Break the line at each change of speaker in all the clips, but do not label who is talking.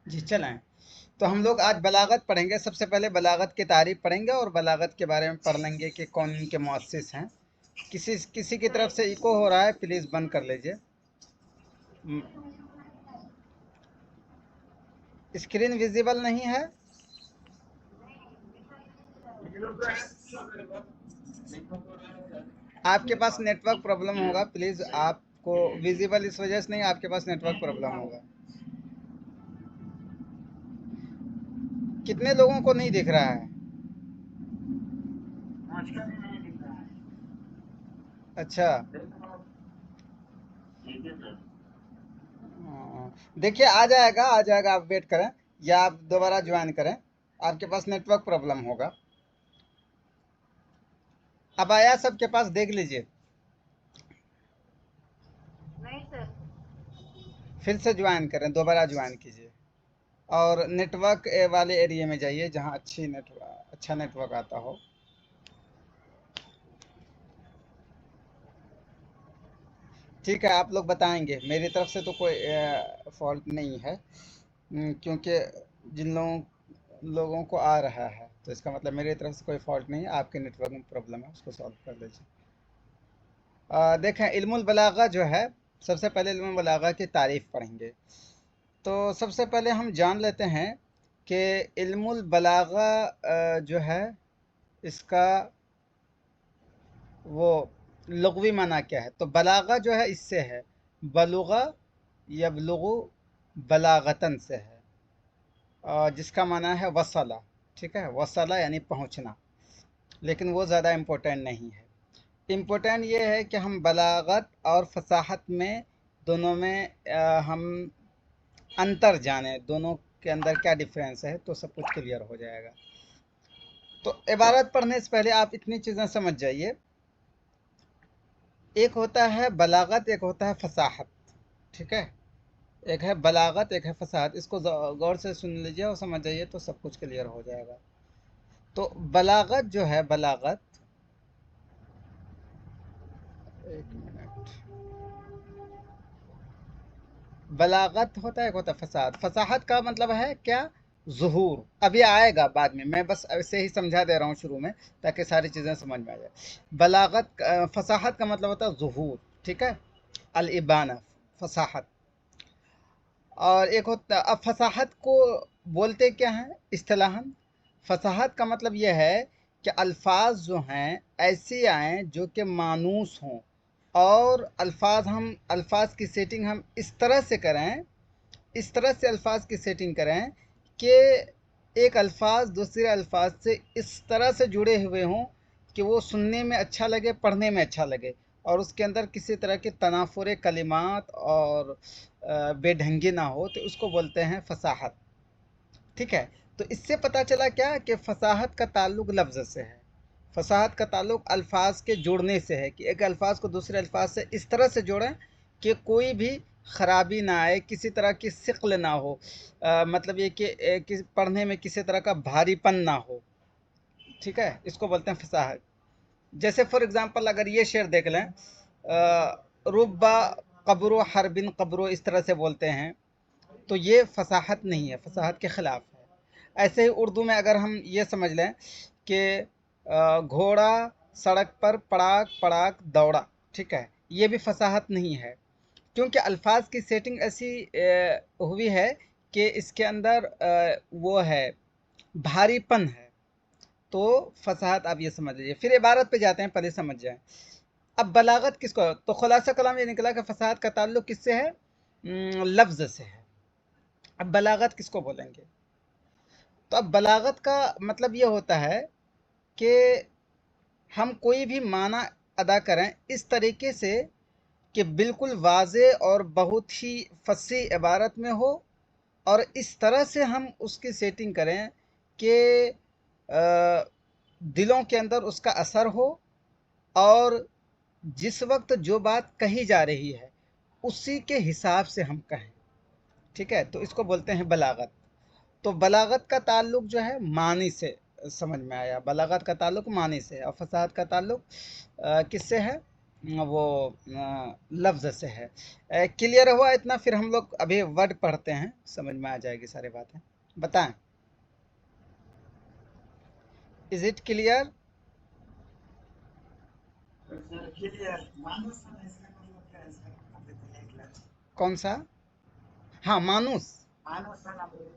جی چلیں، تو ہم لوگ آج بلاغت پڑھیں گے۔ سب سے پہلے بلاغت کی تعریف پڑھیں گے اور بلاغت کے بارے میں پڑھ لیں گے کہ کون ان کے مؤسس ہیں۔ کسی کی طرف سے ایکو ہو رہا ہے، پلیز بند کر لیجئے۔ اسکرین ویزیبل نہیں ہے؟ آپ کے پاس نیٹ ورک پرابلم ہوگا، پلیز آپ کو ویزیبل اس وجہ سے نہیں، آپ کے پاس نیٹ ورک پرابلم ہوگا۔ کتنے لوگوں کو نہیں دکھ رہا ہے؟ اچھا دیکھیے آ جائے گا، آپ ویٹ کریں یا آپ دوبارہ جوائن کریں، آپ کے پاس نیٹ ورک پرابلم ہوگا۔ اب آیا سب کے پاس؟ دیکھ لیجئے، پھر سے جوائن کریں، دوبارہ جوائن کیجئے اور نیٹ ورک والے ایریے میں جائیے جہاں اچھا نیٹ ورک آتا ہو۔ ٹھیک ہے، آپ لوگ بتائیں گے، میری طرف سے تو کوئی فالٹ نہیں ہے، کیونکہ جن لوگوں کو آ رہا ہے تو اس کا مطلب میری طرف سے کوئی فالٹ نہیں ہے، آپ کے نیٹ ورک میں پرابلم ہے، اس کو سالو کر لیجیے۔ دیکھیں، علم البلاغہ جو ہے، سب سے پہلے علم البلاغہ کی تعریف پڑھیں گے۔ تو سب سے پہلے ہم جان لیتے ہیں کہ علم البلاغہ جو ہے اس کا وہ لغوی معنی کیا ہے۔ تو بلاغہ جو ہے اس سے ہے، بلغہ یبلغ بلاغتن سے ہے، جس کا معنی ہے وصلہ۔ ٹھیک ہے، وصلہ یعنی پہنچنا، لیکن وہ زیادہ امپورٹنٹ نہیں ہے۔ امپورٹنٹ یہ ہے کہ ہم بلاغت اور فصاحت میں دونوں میں ہم انتر جانیں، دونوں کے اندر کیا ڈیفرنس ہے، تو سب کچھ کلیئر ہو جائے گا۔ تو عبارت پڑھنے سے پہلے آپ اتنی چیزیں سمجھ جائیے، ایک ہوتا ہے بلاغت، ایک ہوتا ہے فصاحت۔ ٹھیک ہے، ایک ہے بلاغت، ایک ہے فصاحت، اس کو غور سے سن لیجئے اور سمجھ جائیے تو سب کچھ کلیئر ہو جائے گا۔ تو بلاغت جو ہے، ایک منٹ، بلاغت ہوتا ہے، ایک ہوتا ہے فصاحت۔ فصاحت کا مطلب ہے کیا؟ ظہور۔ ابھی آئے گا بعد میں بس ایسے ہی سمجھا دے رہا ہوں شروع میں تاکہ ساری چیزیں سمجھ میں آ جائے۔ فصاحت کا مطلب ہوتا ہے ظہور، ٹھیک ہے، الابانہ، فصاحت۔ اور ایک ہوتا، اب فصاحت کو بولتے کیا ہیں اصطلاحاً؟ فصاحت کا مطلب یہ ہے کہ الفاظ جو ہیں ایسے آئیں جو کہ مانوس ہوں، اور الفاظ کی سیٹنگ ہم اس طرح سے کریں، اس طرح سے الفاظ کی سیٹنگ کریں کہ ایک الفاظ دوسرے الفاظ سے اس طرح سے جڑے ہوئے ہوں کہ وہ سننے میں اچھا لگے، پڑھنے میں اچھا لگے، اور اس کے اندر کسی طرح کے تنافر کلمات اور بے ڈھنگی نہ ہو، تو اس کو بولتے ہیں فصاحت۔ ٹھیک ہے، تو اس سے پتہ چلا کیا کہ فصاحت کا تعلق لفظ سے ہے، فصاحت کا تعلق الفاظ کے جوڑنے سے ہے، کہ ایک الفاظ کو دوسرے الفاظ سے اس طرح سے جوڑیں کہ کوئی بھی خرابی نہ آئے، کسی طرح کی ثقل نہ ہو، مطلب یہ کہ پڑھنے میں کسی طرح کا بھاری پن نہ ہو۔ ٹھیک ہے، اس کو بولتے ہیں فصاحت۔ جیسے فار ایگزامپل اگر یہ شعر دیکھ لیں، ربا قبر حرب قبر، اس طرح سے بولتے ہیں، تو یہ فصاحت نہیں ہے، فصاحت کے خلاف ہے۔ ایسے ہی اردو میں اگر ہم یہ سمجھ لیں کہ گھوڑا سڑک پر پڑاک پڑاک دوڑا، ٹھیک ہے، یہ بھی فصاحت نہیں ہے، کیونکہ الفاظ کی سیٹنگ ایسی ہوئی ہے کہ اس کے اندر وہ ہے، بھاری پن ہے، تو فصاحت آپ یہ سمجھ لیجیے۔ پھر عبارت پہ جاتے ہیں، پہلے سمجھ جائیں۔ اب بلاغت کس کو؟ تو خلاصہ کلام یہ نکلا کہ فصاحت کا تعلق کس سے ہے؟ لفظ سے ہے۔ اب بلاغت کس کو بولیں گے؟ تو اب بلاغت کا مطلب یہ ہوتا ہے کہ ہم کوئی بھی معنی ادا کریں اس طریقے سے کہ بالکل واضح اور بہت ہی فصیح عبارت میں ہو، اور اس طرح سے ہم اس کی سیٹنگ کریں کہ دلوں کے اندر اس کا اثر ہو، اور جس وقت جو بات کہی جا رہی ہے اسی کے حساب سے ہم کہیں۔ ٹھیک ہے، تو اس کو بولتے ہیں بلاغت۔ تو بلاغت کا تعلق جو ہے معنی سے، سمجھ میں آیا، بلاغت کا تعلق معنی سے ہے، اور فصاحت کا تعلق کس سے ہے؟ वो लफ्ज़ से है। क्लियर हुआ इतना? फिर हम लोग अभी वर्ड पढ़ते हैं, समझ में आ जाएगी सारी बातें। बताएं, इज इट क्लियर? कौन सा? हाँ, मानूस।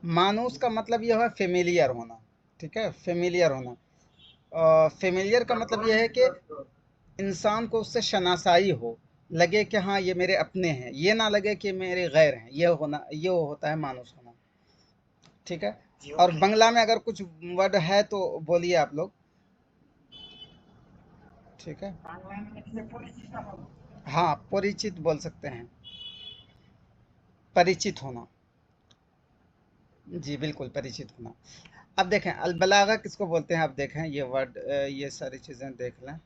मानूस का मतलब यह है फेमिलियर होना। ठीक है, फेमिलियर होना। फेमिलियर का मतलब यह है कि इंसान को उससे शनासाई हो, लगे कि हाँ ये मेरे अपने हैं, ये ना लगे कि मेरे गैर हैं। ये होना, ये होता है मानूस होना। ठीक है। और बंगला में अगर कुछ वर्ड है तो बोलिए आप लोग। ठीक है, हाँ, परिचित बोल सकते हैं, परिचित होना। जी बिल्कुल, परिचित होना। अब देखें अलबलागा किसको बोलते हैं, अब देखें ये वर्ड, ये सारी चीज़ें देख लें।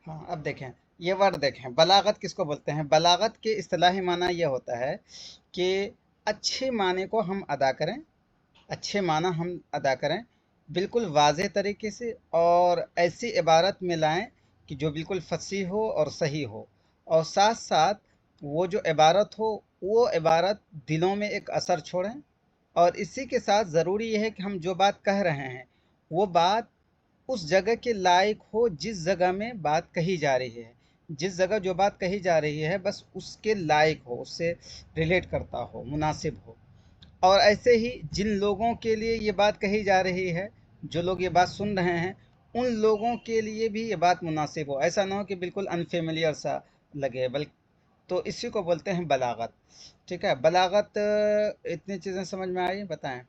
हाँ, अब देखें ये वर्ड देखें, बलागत किसको बोलते हैं। बलागत के इस्तिलाही माना यह होता है कि अच्छे माने को हम अदा करें, अच्छे माना हम अदा करें, बिल्कुल वाज़ेह तरीके से, और ऐसी इबारत में लाएं कि जो बिल्कुल फसीह हो और सही हो, और साथ साथ वो जो इबारत हो वो इबारत दिलों में एक असर छोड़ें। और इसी के साथ ज़रूरी यह है कि हम जो बात कह रहे हैं वो बात उस जगह के लायक हो जिस जगह में बात कही जा रही है। जिस जगह जो बात कही जा रही है बस उसके लायक हो, उससे रिलेट करता हो, मुनासिब हो। और ऐसे ही जिन लोगों के लिए ये बात कही जा रही है, जो लोग ये बात सुन रहे हैं, उन लोगों के लिए भी ये बात मुनासिब हो। ऐसा ना हो कि बिल्कुल अनफेमिलियर सा लगे, बल्कि तो इसी को बोलते हैं बलागत। ठीक है, बलागत, इतनी चीज़ें समझ में आई? बताएं।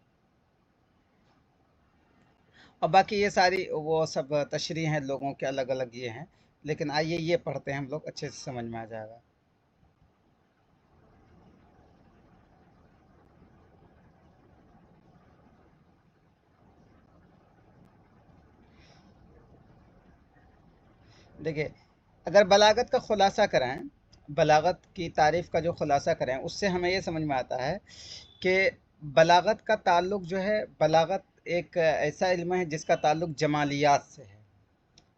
और बाकी ये सारी वो सब तशरीह हैं लोगों के, अलग अलग ये हैं, लेकिन आइए ये पढ़ते हैं हम लोग, अच्छे से समझ में आ जाएगा। देखिए, अगर बलागत का खुलासा करें, बलागत की तारीफ़ का जो खुलासा करें, उससे हमें ये समझ में आता है कि बलागत का ताल्लुक जो है, बलागत एक ऐसा इल्म है जिसका ताल्लुक जमालियात से है।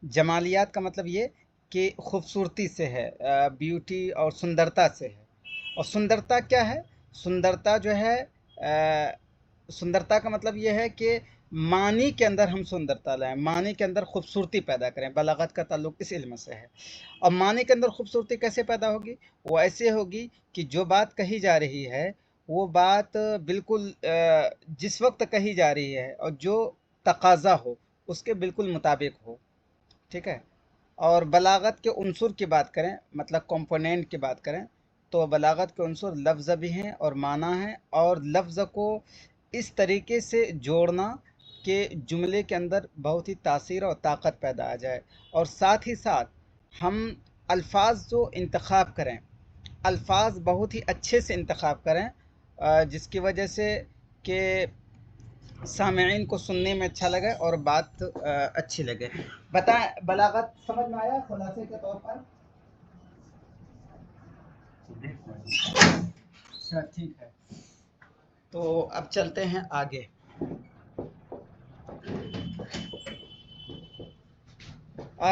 जमालियात का मतलब ये कि खूबसूरती से है, ब्यूटी और सुंदरता से है। और सुंदरता क्या है? सुंदरता जो है, सुंदरता का मतलब ये है कि मानी के अंदर हम सुंदरता लाएं, मानी के अंदर खूबसूरती पैदा करें। बलागत का ताल्लुक इस इल्म से है। और मानी के अंदर खूबसूरती कैसे पैदा होगी? वो ऐसे होगी कि जो बात कही जा रही है वो बात बिल्कुल जिस वक्त कही जा रही है और जो तकाजा हो उसके बिल्कुल मुताबिक हो। ठीक है। और बलागत के उन्सुर की बात करें, मतलब कंपोनेंट की बात करें, तो बलागत के उन्सुर लफ्ज़ भी हैं और माना है, और लफ्ज़ को इस तरीके से जोड़ना कि जुमले के अंदर बहुत ही तासीर और ताकत पैदा आ जाए। और साथ ही साथ हम अल्फाज जो इंतखाब करें, अल्फाज बहुत ही अच्छे से इंतखाब करें, जिसकी वजह से कि सामईन को सुनने में अच्छा लगे और बात अच्छी लगे। बताएं, बलागत समझ में आया खुलासे के तौर पर? अच्छा, ठीक है। तो अब चलते हैं आगे।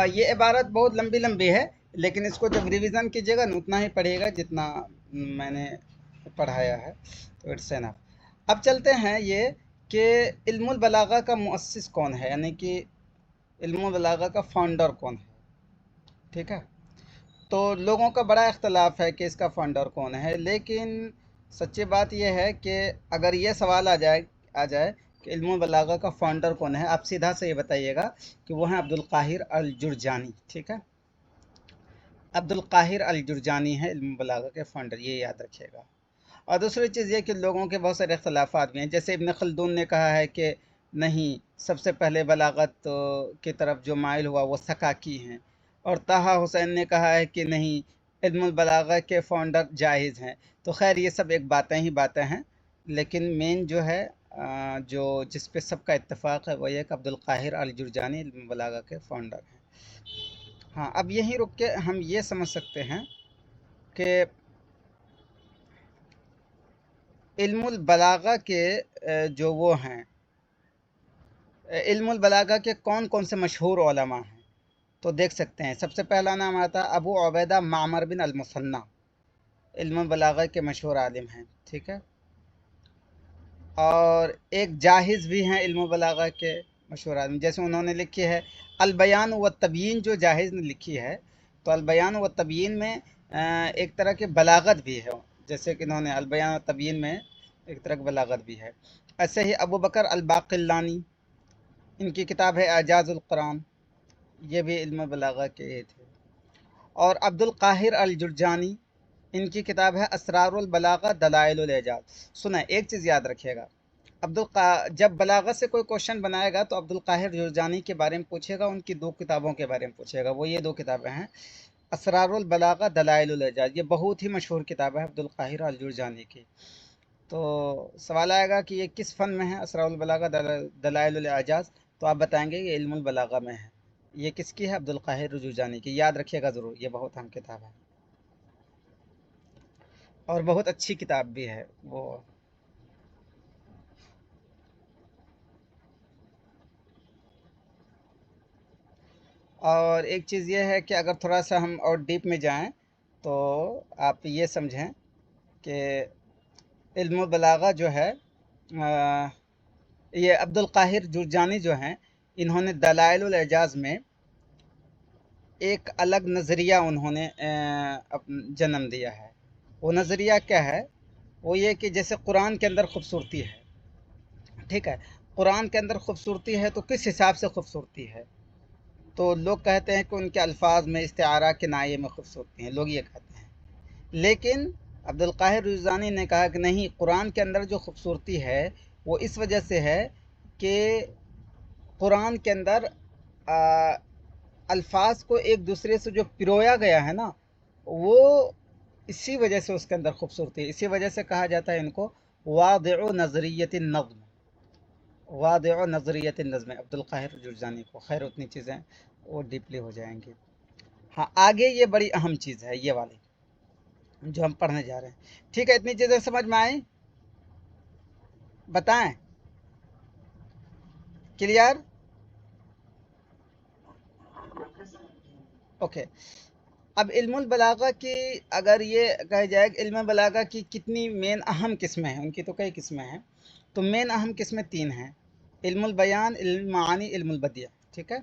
ये इबारत बहुत लंबी लंबी है, लेकिन इसको जब रिवीजन कीजिएगा ना उतना ही पढ़िएगा जितना मैंने पढ़ाया है, तो इट्स एनफ। अब चलते हैं ये कि इल्मुल बलागा का मुअस्सिस कौन है, यानी कि इल्मुल बलागा का फाउंडर कौन है। ठीक है। तो लोगों का बड़ा इख्तलाफ है कि इसका फाउंडर कौन है, लेकिन सच्ची बात यह है कि अगर ये सवाल आ जाए कि इल्मुल बलागा का फाउंडर कौन है, आप सीधा से ये बताइएगा कि वो हैं अब्दुल काहिर अल जुरजानी। ठीक है, अब्दुल काहिर अल जुरजानी है इल्मुल बलागा के फाउंडर, ये याद रखिएगा। और दूसरी चीज़ ये कि लोगों के बहुत सारे इख्तलाफात भी हैं, जैसे इब्न खल्दून ने कहा है कि नहीं, सबसे पहले बलागत की तरफ जो माइल हुआ वो सकाकी हैं। और ताहा हुसैन ने कहा है कि नहीं, इल्मुल बलागा के फाउंडर जाहिज़ हैं। तो खैर ये सब एक बातें ही बातें हैं, लेकिन मेन जो है जो जिस पे सबका इत्तेफाक है वो ये कि अब्दुल काहिर अल जुरजानी इल्म बलागा के फाउंडर हैं। हाँ, अब यहीं रुक के हम ये समझ सकते हैं कि इल्मुल बलागा के जो वो हैं, इल्मुल बलागा के कौन कौन से मशहूर उलमा हैं। तो देख सकते हैं, सबसे पहला नाम आता है अबू उबैदा मामर बिन अल मुसन्ना, इल्म बलागा के मशहूर आलिम हैं। ठीक है। और एक जाहिज़ भी हैं इल्म बलागा के मशहूर आदमी, जैसे उन्होंने लिखी है अल बयान व तबयीन। जो जाहिज़ ने लिखी है, तो अल बयान व तबयीन में एक तरह की बलागत भी है, जैसे कि इन्होंने अल बयान व तबयीन में एक तरह की बलागत भी है। ऐसे ही अबू बकर अल बाक़िलानी, इनकी किताब है एजाज़ुल कुरान, ये भी इल्म बलागा के थे। और अब्दुल काहिर अल जुरजानी, इनकी किताब है असरारुल बलागा दलाइलुल एजाज। सुना, एक चीज़ याद रखिएगा, जब बलागत से कोई क्वेश्चन बनाएगा तो अब्दुल काहिर जुरजानी के बारे में पूछेगा, उनकी दो किताबों के बारे में पूछेगा। वो ये दो किताबें हैं, असरारुल बलागा दलाइलुल एजाज, ये बहुत ही मशहूर किताब है अब्दुल काहिर अल जुरजानी की। तो सवाल आएगा कि ये किस फ़न में है, असरारुल बलागा दलाइलुल एजाज, तो आप बताएंगे ये इल्मुल बलागा में है। ये किसकी है? अब्दुल काहिर जुरजानी की। याद रखिएगा ज़रूर, ये बहुत अहम किताब है और बहुत अच्छी किताब भी है वो। और एक चीज़ ये है कि अगर थोड़ा सा हम और डीप में जाएं तो आप ये समझें कि इल्म बलागा जो है, ये अब्दुल काहिर जुरजानी जो हैं, इन्होंने दलाइलुल एजाज में एक अलग नज़रिया उन्होंने जन्म दिया है। वो नज़रिया क्या है? वो ये कि जैसे कुरान के अंदर खूबसूरती है, ठीक है, कुरान के अंदर खूबसूरती है तो किस हिसाब से खूबसूरती है? तो लोग कहते हैं कि उनके अल्फाज में, इस्तिआरा किनाये में खूबसूरती है, लोग ये कहते हैं। लेकिन अब्दुल काहिर जुरजानी ने कहा कि नहीं, कुरान के अंदर जो खूबसूरती है वो इस वजह से है कि कुरान के अंदर अल्फाज को एक दूसरे से जो पिरोया गया है ना, वो इसी वजह से उसके अंदर खूबसूरती है। इसी वजह से कहा जाता है इनको वादिउ नज़रियत नज़्म, वादिउ नज़रियत नज़्म, अब्दुल काहिर जुरजानी को। खैर, उतनी चीज़ें वो डीपली हो जाएंगी। हाँ, आगे ये बड़ी अहम चीज़ है, ये वाली जो हम पढ़ने जा रहे हैं। ठीक है, इतनी चीज़ें समझ में आई? बताएं, क्लियर? ओके। अब इल्मुल बलागा की अगर ये कहा जाए कि इल्म बलागा की कितनी मेन अहम किस्में हैं, उनकी तो कई किस्में हैं, तो मेन अहम किस्में तीन हैं: इल्मुल बयान, इल्मुल मानी, इल्मुल बदिया। ठीक है,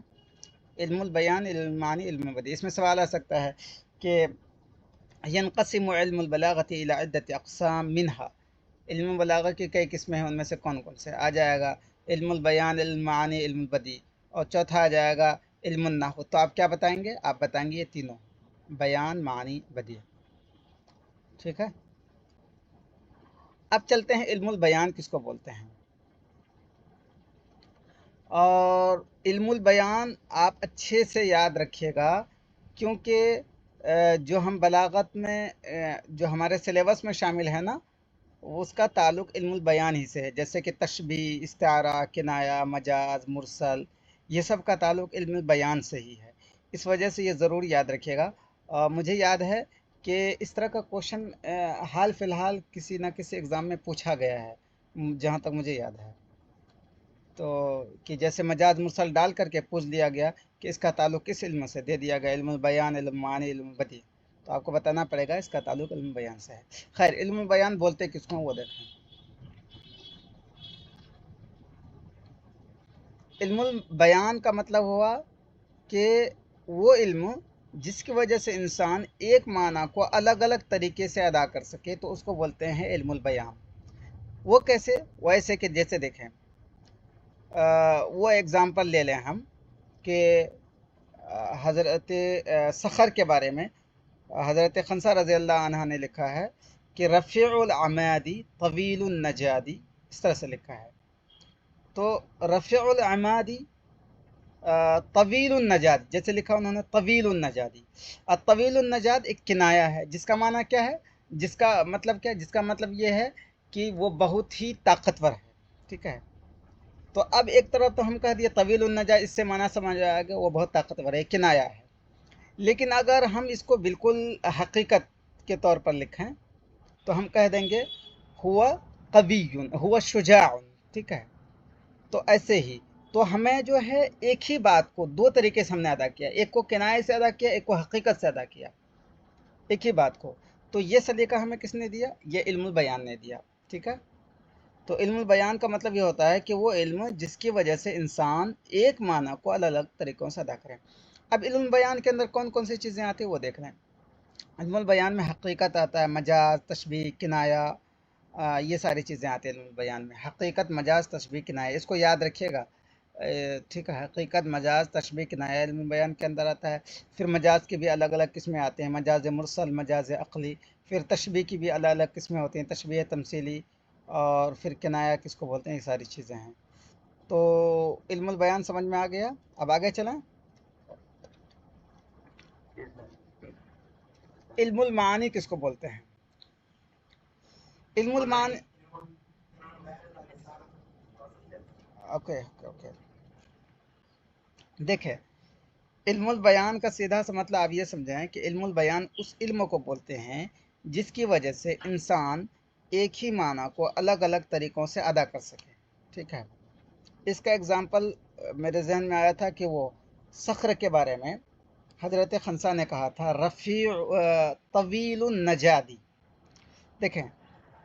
इल्मुल बयान, इल्मुल मानी, इल्मुल बदिया। इसमें सवाल आ सकता है कि यनक़सिमु इल्मुल बलागति इला इद्दति अक़साम मिनहा, इल्म बलागा की कई किस्में हैं, उनमें से कौन कौन से? आ जाएगा इल्मुल बयान, इल्मुल मानी, इल्मुल बदी, और चौथा आ जाएगा इल्मुन नहव। तो आप क्या बताएंगे? आप बताएंगे ये तीनों, बयान, मानी, बदिया। ठीक है, अब चलते हैं इल्मुल बयान किसको बोलते हैं। और इल्मुल बयान आप अच्छे से याद रखिएगा, क्योंकि जो हम बलागत में जो हमारे सिलेबस में शामिल है ना, उसका ताल्लुक़ इल्मुल बयान ही से है। जैसे कि तशबीह, इस्तिआरा, किनाया, मजाज, मुरसल, ये सब का ताल्लुक़ इल्मुल बयान से ही है। इस वजह से ये ज़रूर याद रखिएगा। मुझे याद है कि इस तरह का क्वेश्चन हाल फ़िलहाल किसी न किसी एग्ज़ाम में पूछा गया है, जहाँ तक मुझे याद है। तो कि जैसे मजाज मुरसल डाल करके पूछ लिया गया कि इसका ताल्लुक़ किस इल्म से, दे दिया गया इल्मुल बयान, इल्म मानी, इल्म बदी, तो आपको बताना पड़ेगा इसका ताल्लुक़ इल्म बयान से है। खैर, इल्म बयान बोलते किसको वो देखें। इल्मुल बयान का मतलब हुआ कि वो इल्म जिसकी वजह से इंसान एक माना को अलग अलग तरीके से अदा कर सके, तो उसको बोलते हैं इल्मुल बयान। वो कैसे? वैसे कि जैसे देखें, वो एग्ज़ाम्पल ले लें हम कि हज़रत सख़र के बारे में हज़रत खंसा रज़ी अल्लाह अन्हा ने लिखा है कि रफ़ीउल अमादी तवीलुन नजादी, इस तरह से लिखा है। तो रफ़ीउल अमादी तवीलुन नजाद, जैसे लिखा उन्होंने तवीलुन नजादी। और तवीलुन नजाद एक किनाया है, जिसका माना क्या है, जिसका मतलब क्या है? जिसका मतलब ये है कि वो बहुत ही ताकतवर है। ठीक है। तो अब एक तरफ तो हम कह दिए तवील नजा, इससे माना समझ आया कि वो बहुत ताकतवर है, किनाया है। लेकिन अगर हम इसको बिल्कुल हकीकत के तौर पर लिखें तो हम कह देंगे हुआ कवियुन, हुआ शुजाउन, ठीक है। तो ऐसे ही तो हमें जो है एक ही बात को दो तरीके से हमने अदा किया, एक को किनाए से अदा किया, एक को हकीकत से अदा किया, एक ही बात को। तो ये सलीका हमें किसने दिया? ये इल्मुल बयान ने दिया, ठीक है। तो इल्मुल बयान का मतलब ये होता है कि वो इल्म जिसकी वजह से इंसान एक माना को अलग अलग तरीक़ों से अदा करे। अब इल्मुल बयान के अंदर कौन कौन सी चीज़ें आती हैं वो देख लें। इल्मुल बयान में हकीकत आता है, मजाज, तशबीह, किनाया, ये सारी चीज़ें आती हैं इल्मुल बयान में। हकीकत, मजाज, तशबीह, किनाया, इसको याद रखिएगा, ठीक है। हकीकत, मजाज, तशबीह, किनाया इल्मुल बयान के अंदर आता है। फिर मजाज की भी अलग अलग किस्में आती हैं, मजाज मुरसल, मजाज अक़ली। फिर तशबीह की भी अलग अलग किस्में होती हैं, तशबीह तमसीली, और फिर किनाया किसको बोलते हैं, ये सारी चीज़ें हैं। तो इल्मुल बयान समझ में आ गया। अब आगे चलें। इल्मुल मानी किसको बोलते हैं? इल्मुल मानी, ओके ओके ओके, देखें, इल्मुल बयान का सीधा सा मतलब आप ये समझें कि इल्मुल बयान उस इल्म को बोलते हैं जिसकी वजह से इंसान एक ही माना को अलग अलग तरीक़ों से अदा कर सके, ठीक है। इसका एग्ज़ाम्पल मेरे जहन में आया था कि वो सख्र के बारे में हज़रत खंसा ने कहा था रफ़ी तवीलुन नजादी। देखें,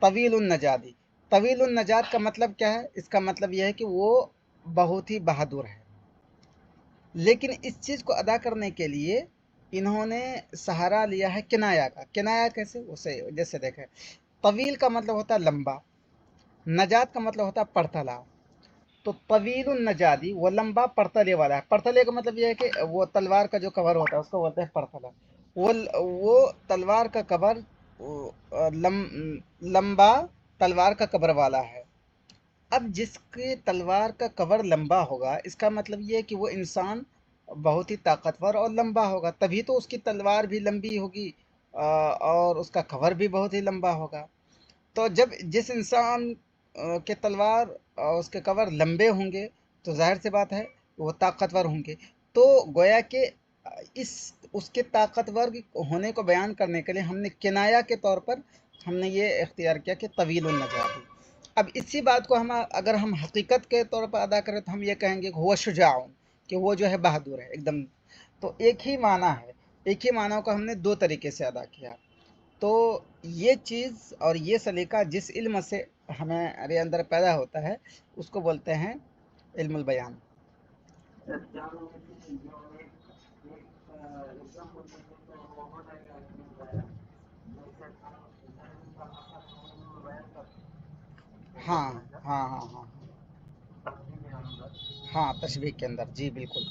तवीलुन नजादी, तवीलुन नजाद का मतलब क्या है? इसका मतलब यह है कि वो बहुत ही बहादुर है। लेकिन इस चीज़ को अदा करने के लिए इन्होंने सहारा लिया है किनाया का। किनाया कैसे? उसे जैसे देखें, तवील का मतलब होता है लंबा, नजात का मतलब होता है पड़तला। तो तवीलुन नजादी वो लंबा पड़तले वाला है। पड़तले का मतलब यह है कि वो तलवार का जो कवर होता है उसको बोलते हैं पड़तला। वो तलवार का कवर लंबा तलवार का कवर वाला है। अब जिसके तलवार का कवर लंबा होगा, इसका मतलब ये है कि वो इंसान बहुत ही ताकतवर और लंबा होगा, तभी तो उसकी तलवार भी लंबी होगी, और उसका कवर भी बहुत ही लंबा होगा। तो जब जिस इंसान के तलवार और उसके कवर लंबे होंगे तो जाहिर सी बात है वो ताकतवर होंगे। तो गोया कि इस उसके ताकतवर होने को बयान करने के लिए हमने किनाया के तौर पर हमने ये इख्तियार किया कि तवीलुन नजादी। अब इसी बात को हम अगर हम हकीकत के तौर पर अदा करें तो हम ये कहेंगे कि हुआ शुजाउन, कि वो जो है बहादुर है एकदम। तो एक ही माना है, एक ही माना को हमने दो तरीके से अदा किया। तो ये चीज़ और ये सलीका जिस इल्म से हमारे अंदर पैदा होता है उसको बोलते हैं इल्मुल बयान। हाँ हाँ हाँ हाँ हाँ, तशबीह के अंदर, जी बिल्कुल।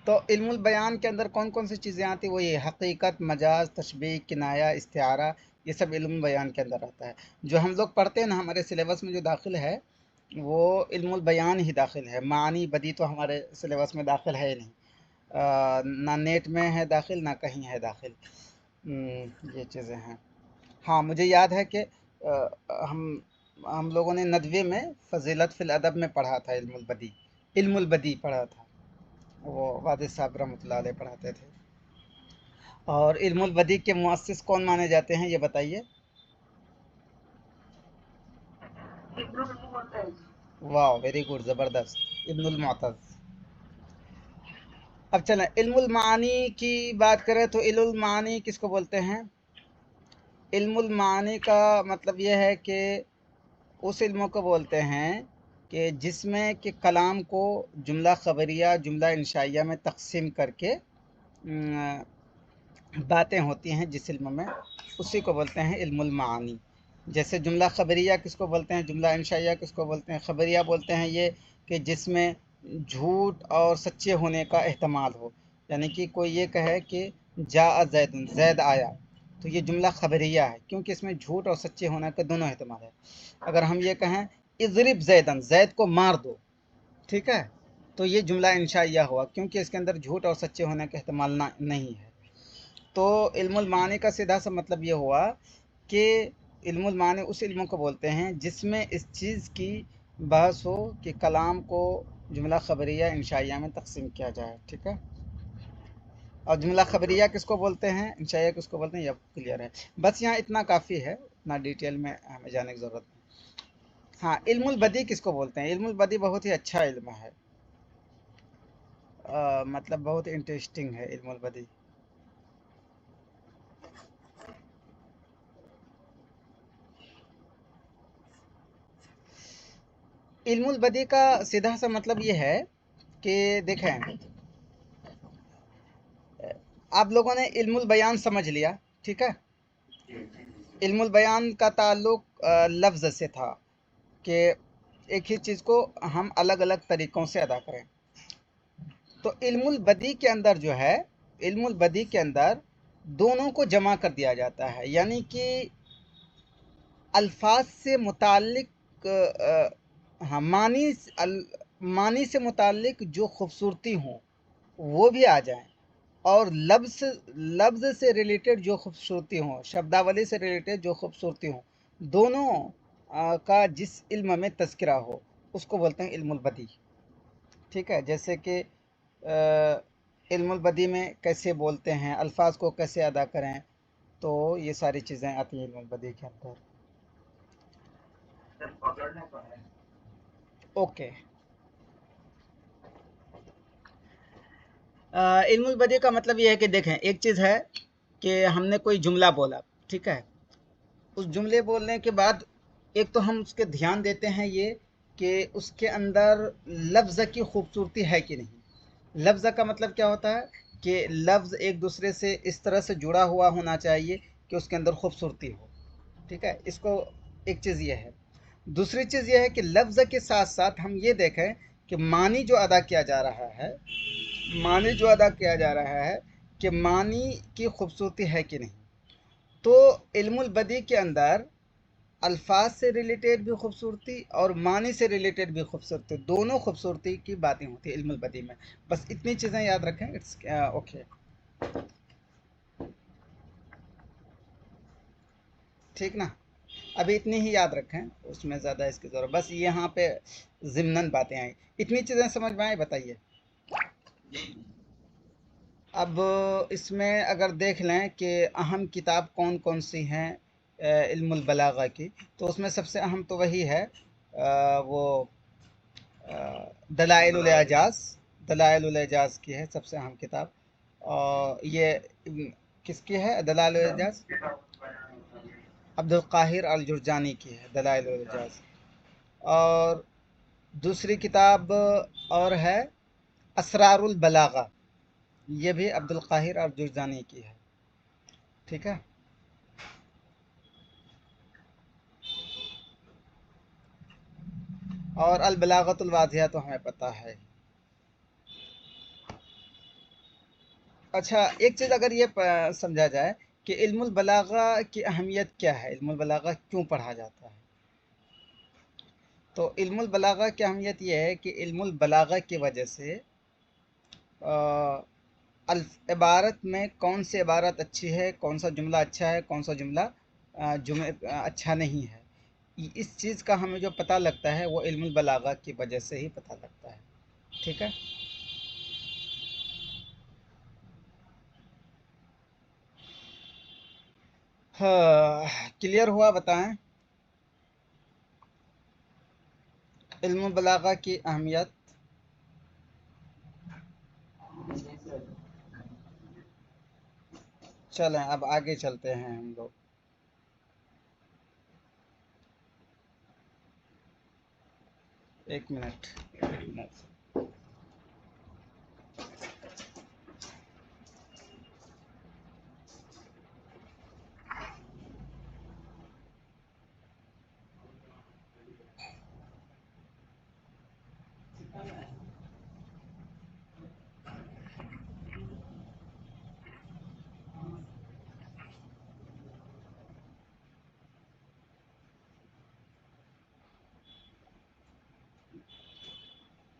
तो इल्मुल बयान के अंदर कौन कौन सी चीज़ें आती हैं? वो ये हकीकत, मजाज, तशबीह, किनाया, इस्तिआरा, ये सब इल्मुल बयान के अंदर आता है। जो हम लोग पढ़ते हैं ना, हमारे सिलेबस में जो दाखिल है वो इल्मुल बयान ही दाखिल है। मानी बदी तो हमारे सिलेबस में दाखिल है ही नहीं, ना नेट में है दाखिल, ना कहीं है दाखिल। ये चीज़ें हैं। हाँ, मुझे याद है कि हम लोगों ने नदवे में फ़ज़ीलत फ़िल अदब में पढ़ा था इल्मुल बदी पढ़ा था। वो वाजिद साहब रहमतुल्लाह अलैह पढ़ाते थे। और इल्मुल बदी के मुअस्सिस कौन माने जाते हैं, ये बताइए। वाह, वेरी गुड, ज़बरदस्त, इब्नुल मुअतज़। अब चलें इल्मुल मानी की बात करें तो इल्मुल मानी किसको बोलते हैं? इल्मुल मानी का मतलब ये है कि उस इल्म को बोलते हैं कि जिसमें कि कलाम को जुमला ख़बरिया, जुमला इंशाइया में तक़सीम करके बातें होती हैं जिस इल्म में, उसी को बोलते हैं इल्मुल मानी। जैसे जुमला ख़बरिया किसको बोलते हैं, जुमला इंशाइया किसको बोलते हैं? ख़बरिया बोलते हैं ये कि जिसमें झूठ और सच्चे होने का एहतमाल हो। यानी कि कोई ये कहे कि जा ज़ैदुन, ज़ैद आया, तो ये जुमला ख़बरिया है क्योंकि इसमें झूठ और सच्चे होने का दोनों एहतमाल है। अगर हम ये कहें इज़रिब ज़ैदन, ज़ैद को मार दो, ठीक है, तो ये जुमला इंशाइया हुआ क्योंकि इसके अंदर झूठ और सच्चे होने का एहतमाल नहीं है। तो इल्मुल मानी का सीधा सा मतलब ये हुआ कि علم المعانی اس علم کو بولتے ہیں جس میں اس چیز کی بحث ہو کہ کلام کو جملہ خبریہ انشائیہ میں تقسیم کیا جائے، ٹھیک ہے؟ اور جملہ خبریہ کس کو بولتے ہیں، انشائیہ کس کو بولتے ہیں، یہ کلیئر ہے۔ بس یہاں اتنا کافی ہے، اتنا ڈیٹیل میں ہمیں جانے کی ضرورت نہیں۔ ہاں، علم البدی کس کو بولتے ہیں؟ علم البدی بہت ہی اچھا علم ہے، مطلب بہت انٹرسٹنگ ہے علم البدی۔ علم البدی کا سیدھا سا مطلب یہ ہے کہ دیکھیں، آپ لوگوں نے علم البیان سمجھ لیا، ٹھیک ہے؟ علم البیان کا تعلق لفظ سے تھا کہ ایک ہی چیز کو ہم الگ الگ طریقوں سے ادا کریں۔ تو علم البدی کے اندر جو ہے، علم البدی کے اندر دونوں کو جمع کر دیا جاتا ہے، یعنی کہ الفاظ سے متعلق ہاں، معنی سے متعلق جو خوبصورتی ہوں وہ بھی آ جائیں، اور لفظ سے ریلیٹڈ جو خوبصورتی ہوں، شبداولی سے ریلیٹڈ جو خوبصورتی ہوں، دونوں کا جس علم میں تذکرہ ہو اس کو بولتے ہیں علم البدی، ٹھیک ہے؟ جیسے کہ علم البدی میں کیسے بولتے ہیں، الفاظ کو کیسے ادا کریں، تو یہ ساری چیزیں آتی ہیں علم البدی کے اندر۔ اوکے، علم البدی کا مطلب یہ ہے کہ دیکھیں، ایک چیز ہے کہ ہم نے کوئی جملہ بولا، ٹھیک ہے؟ اس جملے بولنے کے بعد ایک تو ہم اس کے دھیان دیتے ہیں یہ کہ اس کے اندر لفظ کی خوبصورتی ہے کہ نہیں۔ لفظ کا مطلب کیا ہوتا ہے کہ لفظ ایک دوسرے سے اس طرح سے جڑا ہوا ہونا چاہیے کہ اس کے اندر خوبصورتی ہو، ٹھیک ہے؟ اس کو ایک چیز یہ ہے۔ دوسری چیز یہ ہے کہ لفظ کے ساتھ ساتھ ہم یہ دیکھیں کہ معنی جو ادا کیا جا رہا ہے، معنی جو ادا کیا جا رہا ہے کہ معنی کی خوبصورتی ہے کہ نہیں۔ تو علم البدی کے اندر الفاظ سے ریلیٹڈ بھی خوبصورتی اور معنی سے ریلیٹڈ بھی خوبصورتی، دونوں خوبصورتی کی باتیں ہوتی ہیں علم البدی میں۔ بس اتنی چیزیں یاد رکھیں، اٹس اوکے، ٹھیک نا؟ ابھی اتنی ہی یاد رکھیں، اس میں زیادہ اس کی ضرورت، بس یہاں پہ ضمناً باتیں آئیں، اتنی چیزیں سمجھ میں آئیں، بتائیے۔ اب اس میں اگر دیکھ لیں کہ اہم کتاب کون کون سی ہیں علم البلاغہ کی، تو اس میں سب سے اہم تو وہی ہے، وہ دلائل الاعجاز، دلائل الاعجاز کی ہے سب سے اہم کتاب۔ اور یہ کس کی ہے دلائل الاعجاز؟ عبد القاہر الجرجانی کی ہے دلائل الاعجاز۔ اور دوسری کتاب اور ہے اسرار البلاغہ، یہ بھی عبد القاہر الجرجانی کی ہے، ٹھیک ہے؟ اور البلاغۃ الواضحہ تو ہمیں پتہ ہے۔ اچھا، ایک چیز اگر یہ سمجھا جائے کہ علم البلاغہ کی اہمیت کیا ہے، علم البلاغہ کیوں پڑھا جاتا ہے، تو علم البلاغہ کی اہمیت یہ ہے کہ علم البلاغہ کی وجہ سے عبارت میں کون سی عبارت اچھی ہے، کون سا جملہ اچھا ہے، کون سا جملہ اچھا نہیں ہے، اس چیز کا ہمیں جو پتہ لگتا ہے وہ علم البلاغہ کی وجہ سے ہی پتہ لگتا ہے، ٹھیک ہے؟ ہاں، کلیئر ہوا؟ بتائیں علم البلاغہ کی اہمیت۔ چلیں اب آگے چلتے ہیں ہم لوگ۔ ایک منٹ، ایک منٹ۔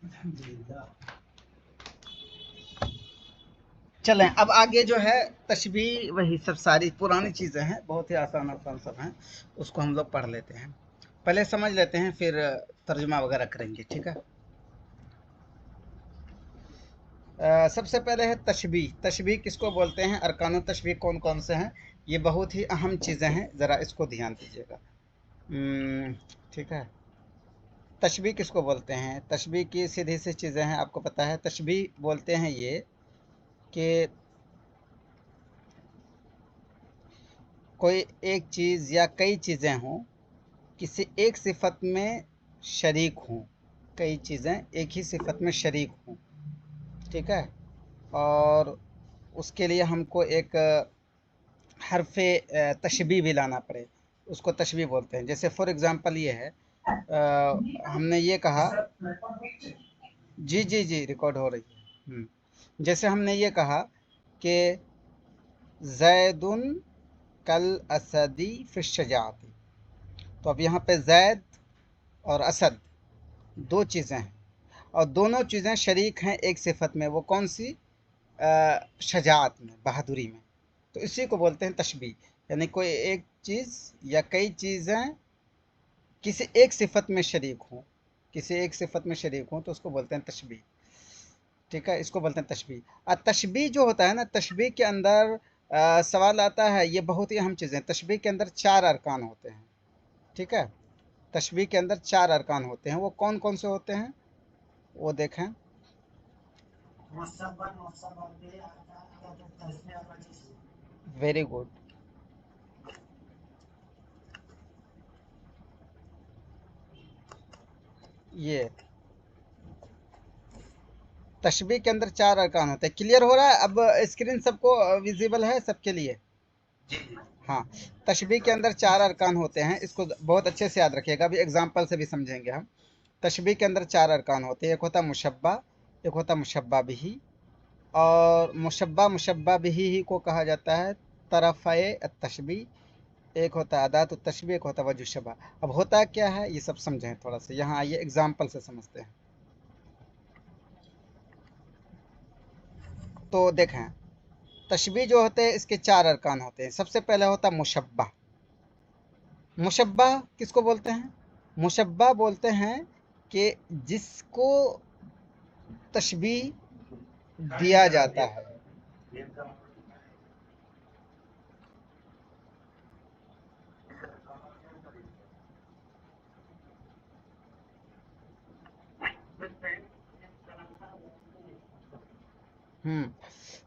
الحمدللہ۔ चलें अब आगे जो है तशबीह, वही सब सारी पुरानी चीज़ें हैं, बहुत ही आसान आसान सब हैं, उसको हम लोग पढ़ लेते हैं। पहले समझ लेते हैं, फिर तर्जुमा वगैरह करेंगे, ठीक है। सबसे पहले है तशबीह। तशबीह किसको बोलते हैं, अरकान तशबीह कौन कौन से हैं, ये बहुत ही अहम चीज़ें हैं, ज़रा इसको ध्यान दीजिएगा। ठीक है। तशबीह किसको बोलते हैं, तशबीह की सीधी सी चीज़ें हैं, आपको पता है। तशबीह बोलते हैं ये कि कोई एक चीज़ या कई चीज़ें हों, किसी एक सिफत में शरीक हों, कई चीज़ें एक ही सिफत में शरीक हों, ठीक है। और उसके लिए हमको एक हरफ तशबीह भी लाना पड़े, उसको तशबीह बोलते हैं। जैसे फॉर एग्ज़ाम्पल ये है, हमने ये कहा, जी जी जी रिकॉर्ड हो रही है। जैसे हमने ये कहा कि ज़ैदुन कल असदी फिश शजाअती, तो अब यहाँ पे ज़ैद और असद दो चीज़ें हैं, और दोनों चीज़ें शरीक हैं एक सिफत में, वो कौन सी, शजाअत में, बहादुरी में। तो इसी को बोलते हैं तशबीह, यानी कोई एक चीज़ या कई चीज़ें किसी एक सिफत में शरीक हों, किसी एक सिफत में शरीक हों, तो उसको बोलते हैं तशबीह, ठीक है। इसको बोलते हैं तशबीह। और तशबीह जो होता है ना, तशबीह के अंदर सवाल आता है, ये बहुत ही अहम चीज़ें, तशबीह के अंदर 4 अरकान होते हैं, ठीक है। तशबीह के अंदर 4 अरकान होते हैं, वो कौन कौन से होते हैं वो देखें। Very good. ये तशबीह के अंदर 4 अरकान होते हैं। क्लियर हो रहा है अब, स्क्रीन सबको विजिबल है सबके लिए? हाँ, तशबीह के अंदर 4 अरकान होते हैं, इसको बहुत अच्छे से याद रखिएगा, अभी एग्जाम्पल से भी समझेंगे हम। तशबीह के अंदर 4 अरकान होते हैं, एक होता मुशब्बा, एक होता मुशब्बा बिही, और मुशब्बा मुशब्बा बिही ही को कहा जाता है तरफ़े तशबीह, एक होता है अदात तशबीह, एक होता है वजह शबा। अब होता क्या है ये सब समझें थोड़ा सा, यहाँ आइए एग्जाम्पल से समझते हैं। तो देखें, तशबीह जो होते हैं इसके 4 अरकान होते हैं। सबसे पहले होता है मुशब्बा। मुशब्बा किसको बोलते हैं, मुशब्बा बोलते हैं कि जिसको तशबीह दिया जाता है।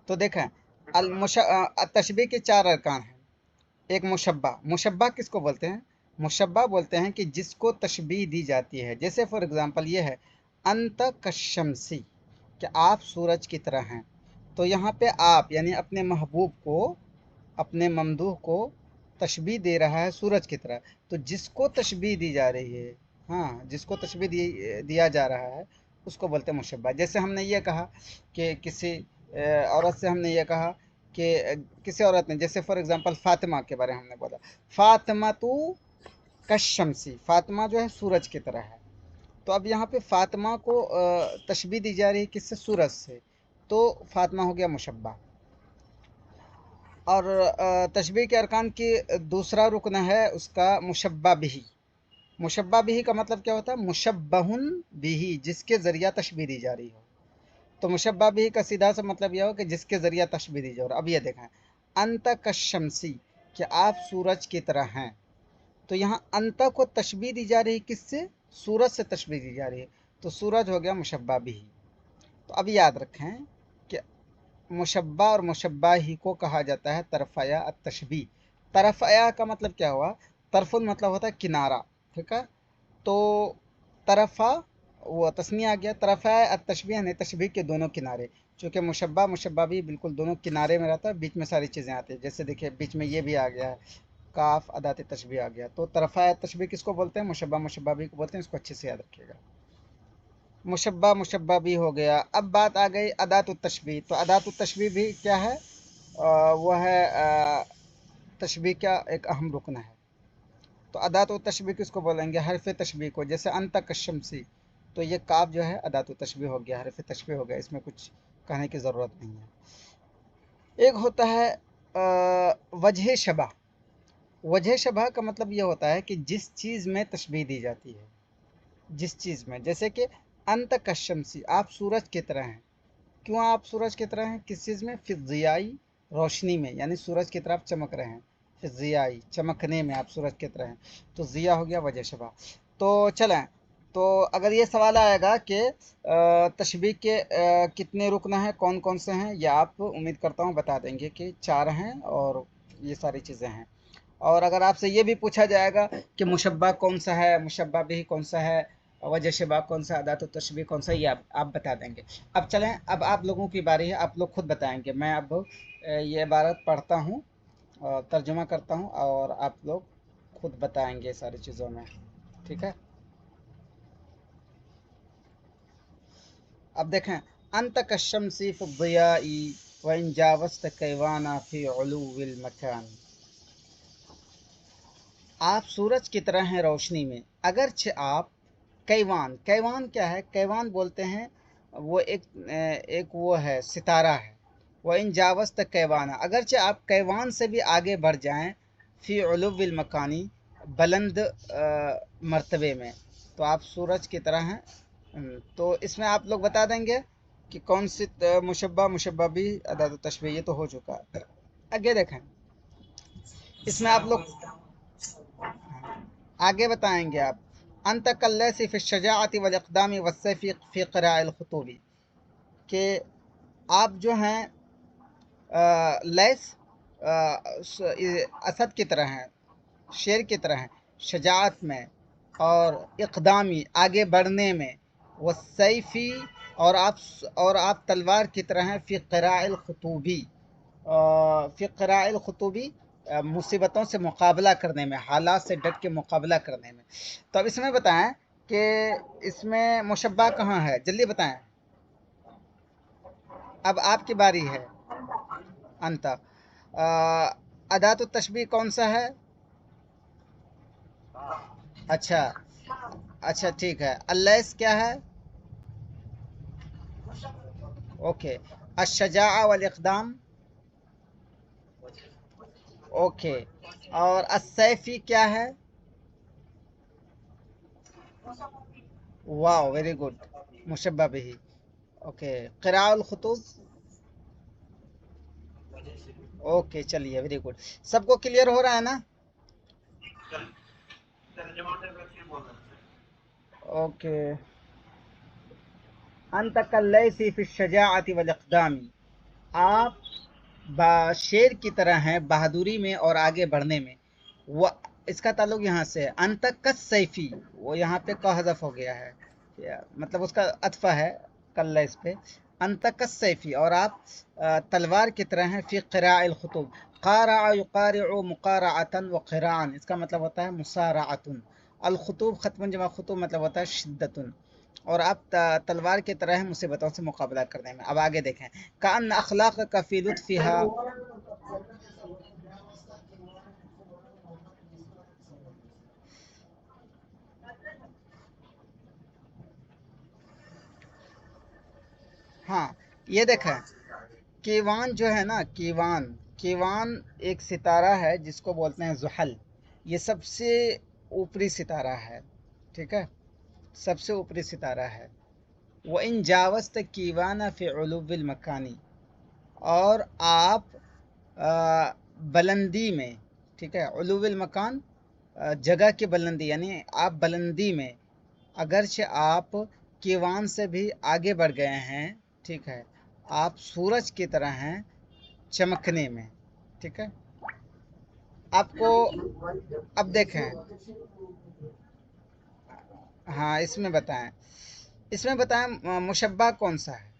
तो देखें, तशबीह के 4 अरकान हैं। एक मुशब्बा, मुशब्बा किसको बोलते हैं, मुशब्बा बोलते हैं कि जिसको तशबीह दी जाती है। जैसे फॉर एग्जांपल ये है, अंत कशमसी, कि आप सूरज की तरह हैं। तो यहाँ पे आप यानी अपने महबूब को, अपने ममदूह को तशबीह दे रहा है सूरज की तरह। तो जिसको तशबीह दी जा रही है, हाँ, जिसको तशबीह दिया जा रहा है उसको बोलते हैं मुशब्बा। जैसे हमने ये कहा कि किसी औरत से हमने ये कहा कि किसी औरत ने, जैसे फॉर एग्जांपल फातिमा के बारे में हमने बोला, फातिमा तू कशमसी, फातिमा जो है सूरज की तरह है। तो अब यहाँ पे फातिमा को तशबीह दी जा रही है किससे, सूरज से, तो फातिमा हो गया मुशब्बा। और तशबीह के अरकान की दूसरा रुकन है उसका मुशब्बा बिही। मुशब्बा बिही का मतलब क्या होता है, मुशब्बहुन बिही, जिसके ज़रिया तशबीह दी जा रही हो। तो मुशब्बा बिही का सीधा सा मतलब यह हो कि जिसके ज़रिया तशबीह दी जा रही हो। अब ये देखें, अंत कशमसी, कि आप सूरज की तरह हैं। तो यहाँ अंत को तशबीह दी जा रही है किससे, सूरज से तशबीह दी जा रही है, तो सूरज हो गया मुशब्बा बिही। तो अब याद रखें कि मुशब्बा और मुशब्बा ही को कहा जाता है तरफ़या तशबीह। तरफ़या का मतलब क्या हुआ, तरफ़ुन मतलब होता है किनारा, ठीक है। तो तरफ़ा वो तस्निया आ गया, तरफ़या तशबीह यानी तशबीह के दोनों किनारे। चूँकि मुशब्बा मुशब्बा भी बिल्कुल दोनों किनारे में रहता है, बीच में सारी चीज़ें आती हैं। जैसे देखिए बीच में ये भी आ गया है, काफ अदात तशबीह आ गया। तो तरफ़या तशबीह किसको बोलते हैं, मुशब्बा मुशब्बा भी को बोलते हैं, इसको अच्छे से याद रखिएगा। मुशब्बा मुशब्बा भी हो गया। अब बात आ गई अदात तशबीह। तो अदात तशबीह भी क्या है, वह है तशबीह का एक अहम रुकन है। तो अदात तशबीह किसको बोलेंगे, हरफ तशबीह को। जैसे अंत कशमसी, तो ये काफ जो है अदात तशबीह हो गया, हरफ तशबीह हो गया, इसमें कुछ कहने की ज़रूरत नहीं है। एक होता है वजह शबह। वजह शबह का मतलब ये होता है कि जिस चीज़ में तशबीह दी जाती है, जिस चीज़ में, जैसे कि अंत कशमसी, आप सूरज की तरह हैं। क्यों आप सूरज की तरह हैं? किस चीज़ में? फिज़ियाई, रोशनी में, यानी सूरज की तरफ चमक रहे हैं। फिज़ियाई, चमकने में आप सूरज की तरह हैं। तो ज़िया हो गया वजह शबह। तो चलें, तो अगर ये सवाल आएगा कि तशबीह के कितने रुकन हैं, कौन कौन से हैं, ये आप उम्मीद करता हूँ बता देंगे कि 4 हैं और ये सारी चीज़ें हैं। और अगर आपसे ये भी पूछा जाएगा कि मुशब्बा कौन सा है, मुशब्बा भी कौन सा है, वजह शबा कौन सा, अदात तशबीह कौन सा, ये आप बता देंगे। अब चलें, अब आप लोगों की बारी है, आप लोग खुद बताएंगे। मैं अब ये इबारत पढ़ता हूँ और तर्जुमा करता हूँ और आप लोग खुद बताएंगे सारी चीज़ों में, ठीक है? अब देखें, अंत कशमसी फ़िद्दियाई व इन जावज़त कैवाना फ़ी उलूविल मकान। आप सूरज की तरह हैं रोशनी में, अगरचे आप कैवान, कैवान क्या है? कैवान बोलते हैं वो एक वो है, सितारा है। वह इन जावज़ तक कैवाना, अगरचे आप कैवान से भी आगे बढ़ जाएं, फ़ी उलुव्विल मकानी, बुलंद मर्तबे में, तो आप सूरज की तरह हैं। तो इसमें आप लोग बता देंगे कि कौन सी मुशब्बा, मुशब्बा भी, अदात तशबीह, ये तो हो चुका है। आगे देखें, इसमें आप लोग आगे बताएंगे आप। अंत कल्लैसी फ़ी शजाअति वल इक़दामी वस्सैफ़ी फ़ी क़िराअल ख़ुतूबी, कि आप जो हैं लैस असद की तरह हैं, शेर की तरह हैं, शजाअत में, और इक़दामी, आगे बढ़ने में, वस्सैफ़ी, और आप तलवार की तरह हैं, फ़ी क़िराअल ख़ुतूबी, फ़ी क़िराअल ख़ुतूबी, मुसीबतों से मुकाबला करने में, हालात से डट के मुकाबला करने में। तो अब इसमें बताएं कि इसमें मुशब्बा कहाँ है, जल्दी बताएं। अब आपकी बारी है। अंत अदात तशबीह कौन सा है? अच्छा, अच्छा ठीक है। अल्लैस क्या है? ओके। अश्शजाअ वल इक़दाम, ओके। और अस्सैफ़ी क्या है? वाह, वेरी गुड, मुशब्बा बिही। ओके। क़िराअल ख़ुतूब, ओके, चलिए, वेरी गुड। सबको क्लियर हो रहा है ना? ओके। अंत कल्लैसी फ़ी शजाअति वल इक़दामी, आप शेर की तरह हैं बहादुरी में और आगे बढ़ने में। वो, इसका ताल्लुक यहाँ से है। अंत कस्सैफी, वो यहाँ पे क हज़फ हो गया है, मतलब उसका अतफ़ा है कल्लैस पे। अंत कस्सैफी, और आप तलवार की तरह हैं, फ़ी क़िराअल ख़ुतूब। क़ारअ युक़ारिअु मुक़ारअतन व क़िराअन, इसका मतलब होता है मुसारअतुन। अल ख़ुतूब ख़त्मुन जमा ख़ुतूब, मतलब होता है शिद्दतुन। और आप तलवार की तरह हैं मुसीबतों से मुकाबला करने में। अब आगे देखें, कान अखलाक का फी लुत्फ़िहा, हाँ, ये देखें, कीवान जो है ना, कीवान, कीवान एक सितारा है जिसको बोलते हैं ज़ुहल। ये सबसे ऊपरी सितारा है, ठीक है? सबसे ऊपरी सितारा है। वो इन जावज़त कीवाना फ़ी उलुव्विल मकानी, और आप बुलंदी में, ठीक है, उलुव्विल मकान, जगह की बुलंदी, यानी आप बुलंदी में, अगरचे आप कीवान से भी आगे बढ़ गए हैं, ठीक है, आप सूरज की तरह हैं चमकने में, ठीक है? आपको अब देखें, हाँ, इसमें बताएं, इसमें बताएं मुशब्बा कौन सा है?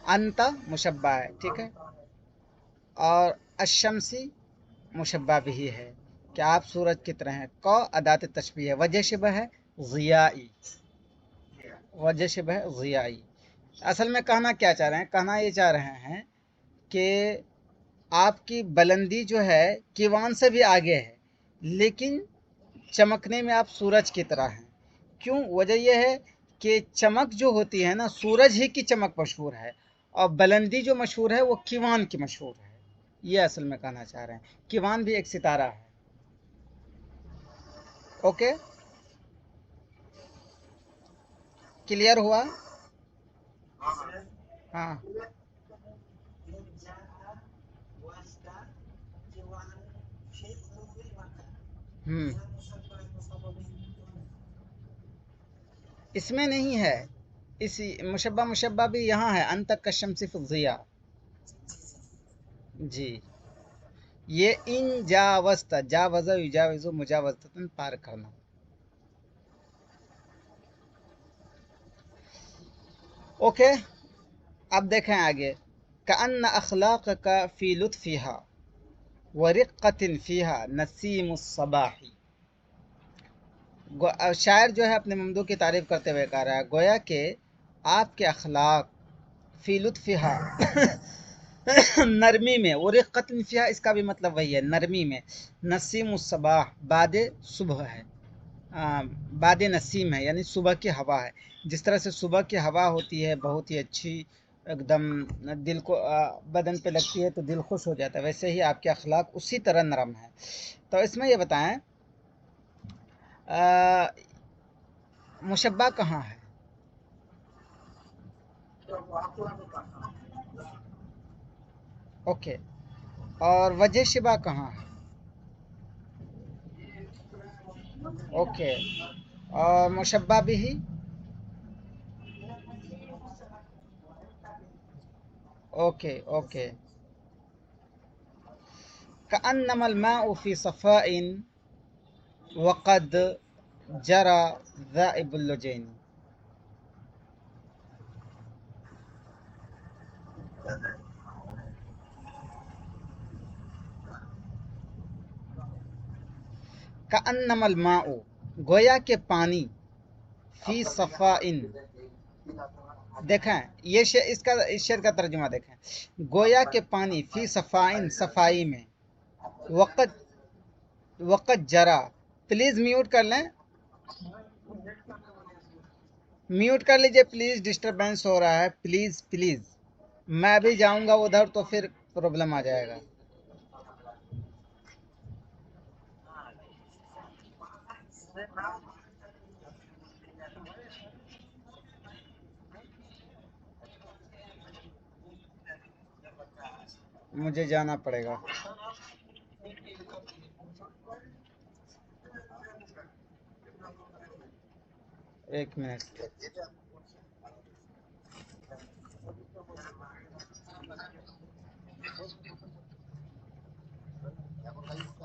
अंत मुशब्बा है, ठीक है, और अशमसी मुशब्बा भी है कि आप सूरज की तरह हैं। क अदात तशबीह है। वजह शबह है ज़ियाई, वजह शबह है ज़ियाई। असल में कहना क्या चाह रहे हैं? कहना ये चाह रहे हैं कि आपकी बुलंदी जो है कीवान से भी आगे है, लेकिन चमकने में आप सूरज की तरह हैं। क्यों? वजह यह है کہ چمک جو ہوتی ہے نا سورج ہی کی چمک مشہور ہے، اور بلندی جو مشہور ہے وہ کیوان کی مشہور ہے. یہ اصل میں کہنا چاہ رہے ہیں، کیوان بھی ایک ستارہ ہے. اوکے، کلیئر ہوا؟ ہاں ہم اس میں نہیں ہے، اس مشبہ مشبہ بھی یہاں ہے، انت کشمس فی الضیاء. جی، یہ ان جاوزت، جاوز یجاوز مجاوزتن پار کرنا. اوکے، اب دیکھیں آگے. کأن اخلاقک فی لطفها ورقۃ فیہا نسیم الصباح. شاعر جو ہے اپنے ممدوح کی تعریف کرتے ہوئے کہہ رہا ہے گویا کہ آپ کے اخلاق فی لطفہا نرمی میں، ورقۃ فیہا اس کا بھی مطلب وہی ہے نرمی میں، نسیم الصباح باد صبح ہے، باد نسیم ہے یعنی صبح کی ہوا ہے. جس طرح سے صبح کی ہوا ہوتی ہے بہت ہی اچھی، ایک دم دل کو بدن پہ لگتی ہے تو دل خوش ہو جاتا ہے، ویسے ہی آپ کے اخلاق اسی طرح نرم ہیں. تو اس میں یہ بتائیں مشبہ کہاں ہے؟ اوکے، اور وجہ شبہ کہاں ہے؟ اوکے، اور مشبہ بھی ہی؟ Okay okay. کأنما الماء فی صفاء وقد جرى ذائب اللجین. کأنما الماء گویا کہ پانی، فی صفاء دیکھیں یہ اس شعر کا ترجمہ دیکھیں، گویا کہ پانی فی صفائن صفائی میں، وقت وقت جرا. پلیز میوٹ کر لیں، میوٹ کر لیجئے پلیز، ڈسٹربنس ہو رہا ہے پلیز پلیز. میں بھی جاؤں گا ادھر تو پھر پرابلم آ جائے گا. مجھے جانا پڑے گا. ایک منٹ.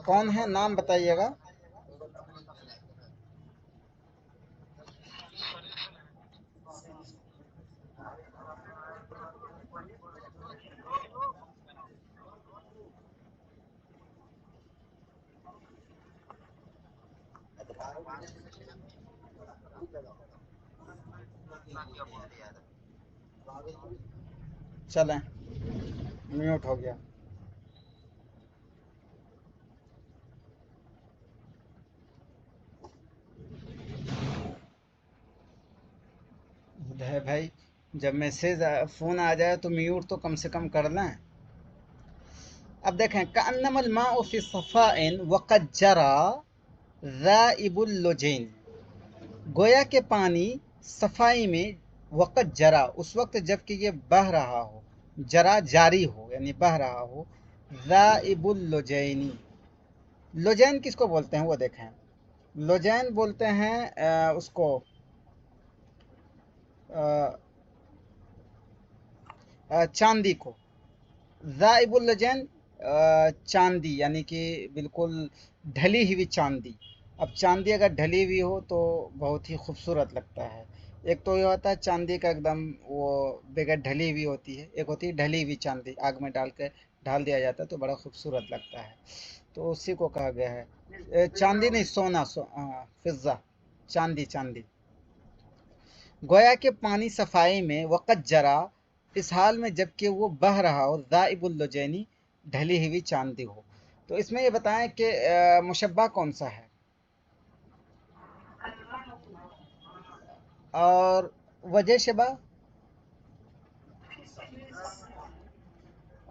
کون ہے نام بتائیے گا؟ چلیں، میوٹ ہو گیا. ہے بھائی، جب میسج فون آ جائے تو میوٹ تو کم سے کم کر لیں. اب دیکھیں کأنما الماء فی صفاء وقد جرى ذائب اللجین. گویا کہ پانی صفائی میں، وقت جرا اس وقت جب کہ یہ بہہ رہا ہو، جرا جاری ہو یعنی بہہ رہا ہو، ذائب اللجین. لجین کس کو بولتے ہیں وہ دیکھیں، لجین بولتے ہیں اس کو چاندی کو. ذائب اللجین چاندی یعنی کہ بالکل ڈھلی ہوئی چاندی. اب چاندی اگر ڈھلی ہوئی ہو تو بہت ہی خوبصورت لگتا ہے. ایک تو یہ ہوتا ہے چاندی کا ایک دم وہ بغیر ڈھلی ہوئی ہوتی ہے، ایک ہوتی ہے ڈھلی ہوئی چاندی، آگ میں ڈال کے ڈال دیا جاتا ہے تو بڑا خوبصورت لگتا ہے، تو اسی کو کہا گیا ہے. چاندی نہیں، سونا، فضہ، چاندی چاندی. گویا کہ پانی صفائی میں، وقت جرا اس حال میں جب کہ وہ بہہ رہا ہو، ذائب اللجینی ڈھلی ہوئی چاندی ہو. تو اس میں یہ بتائیں کہ مشبہ کون سا ہے؟ और वजह शबा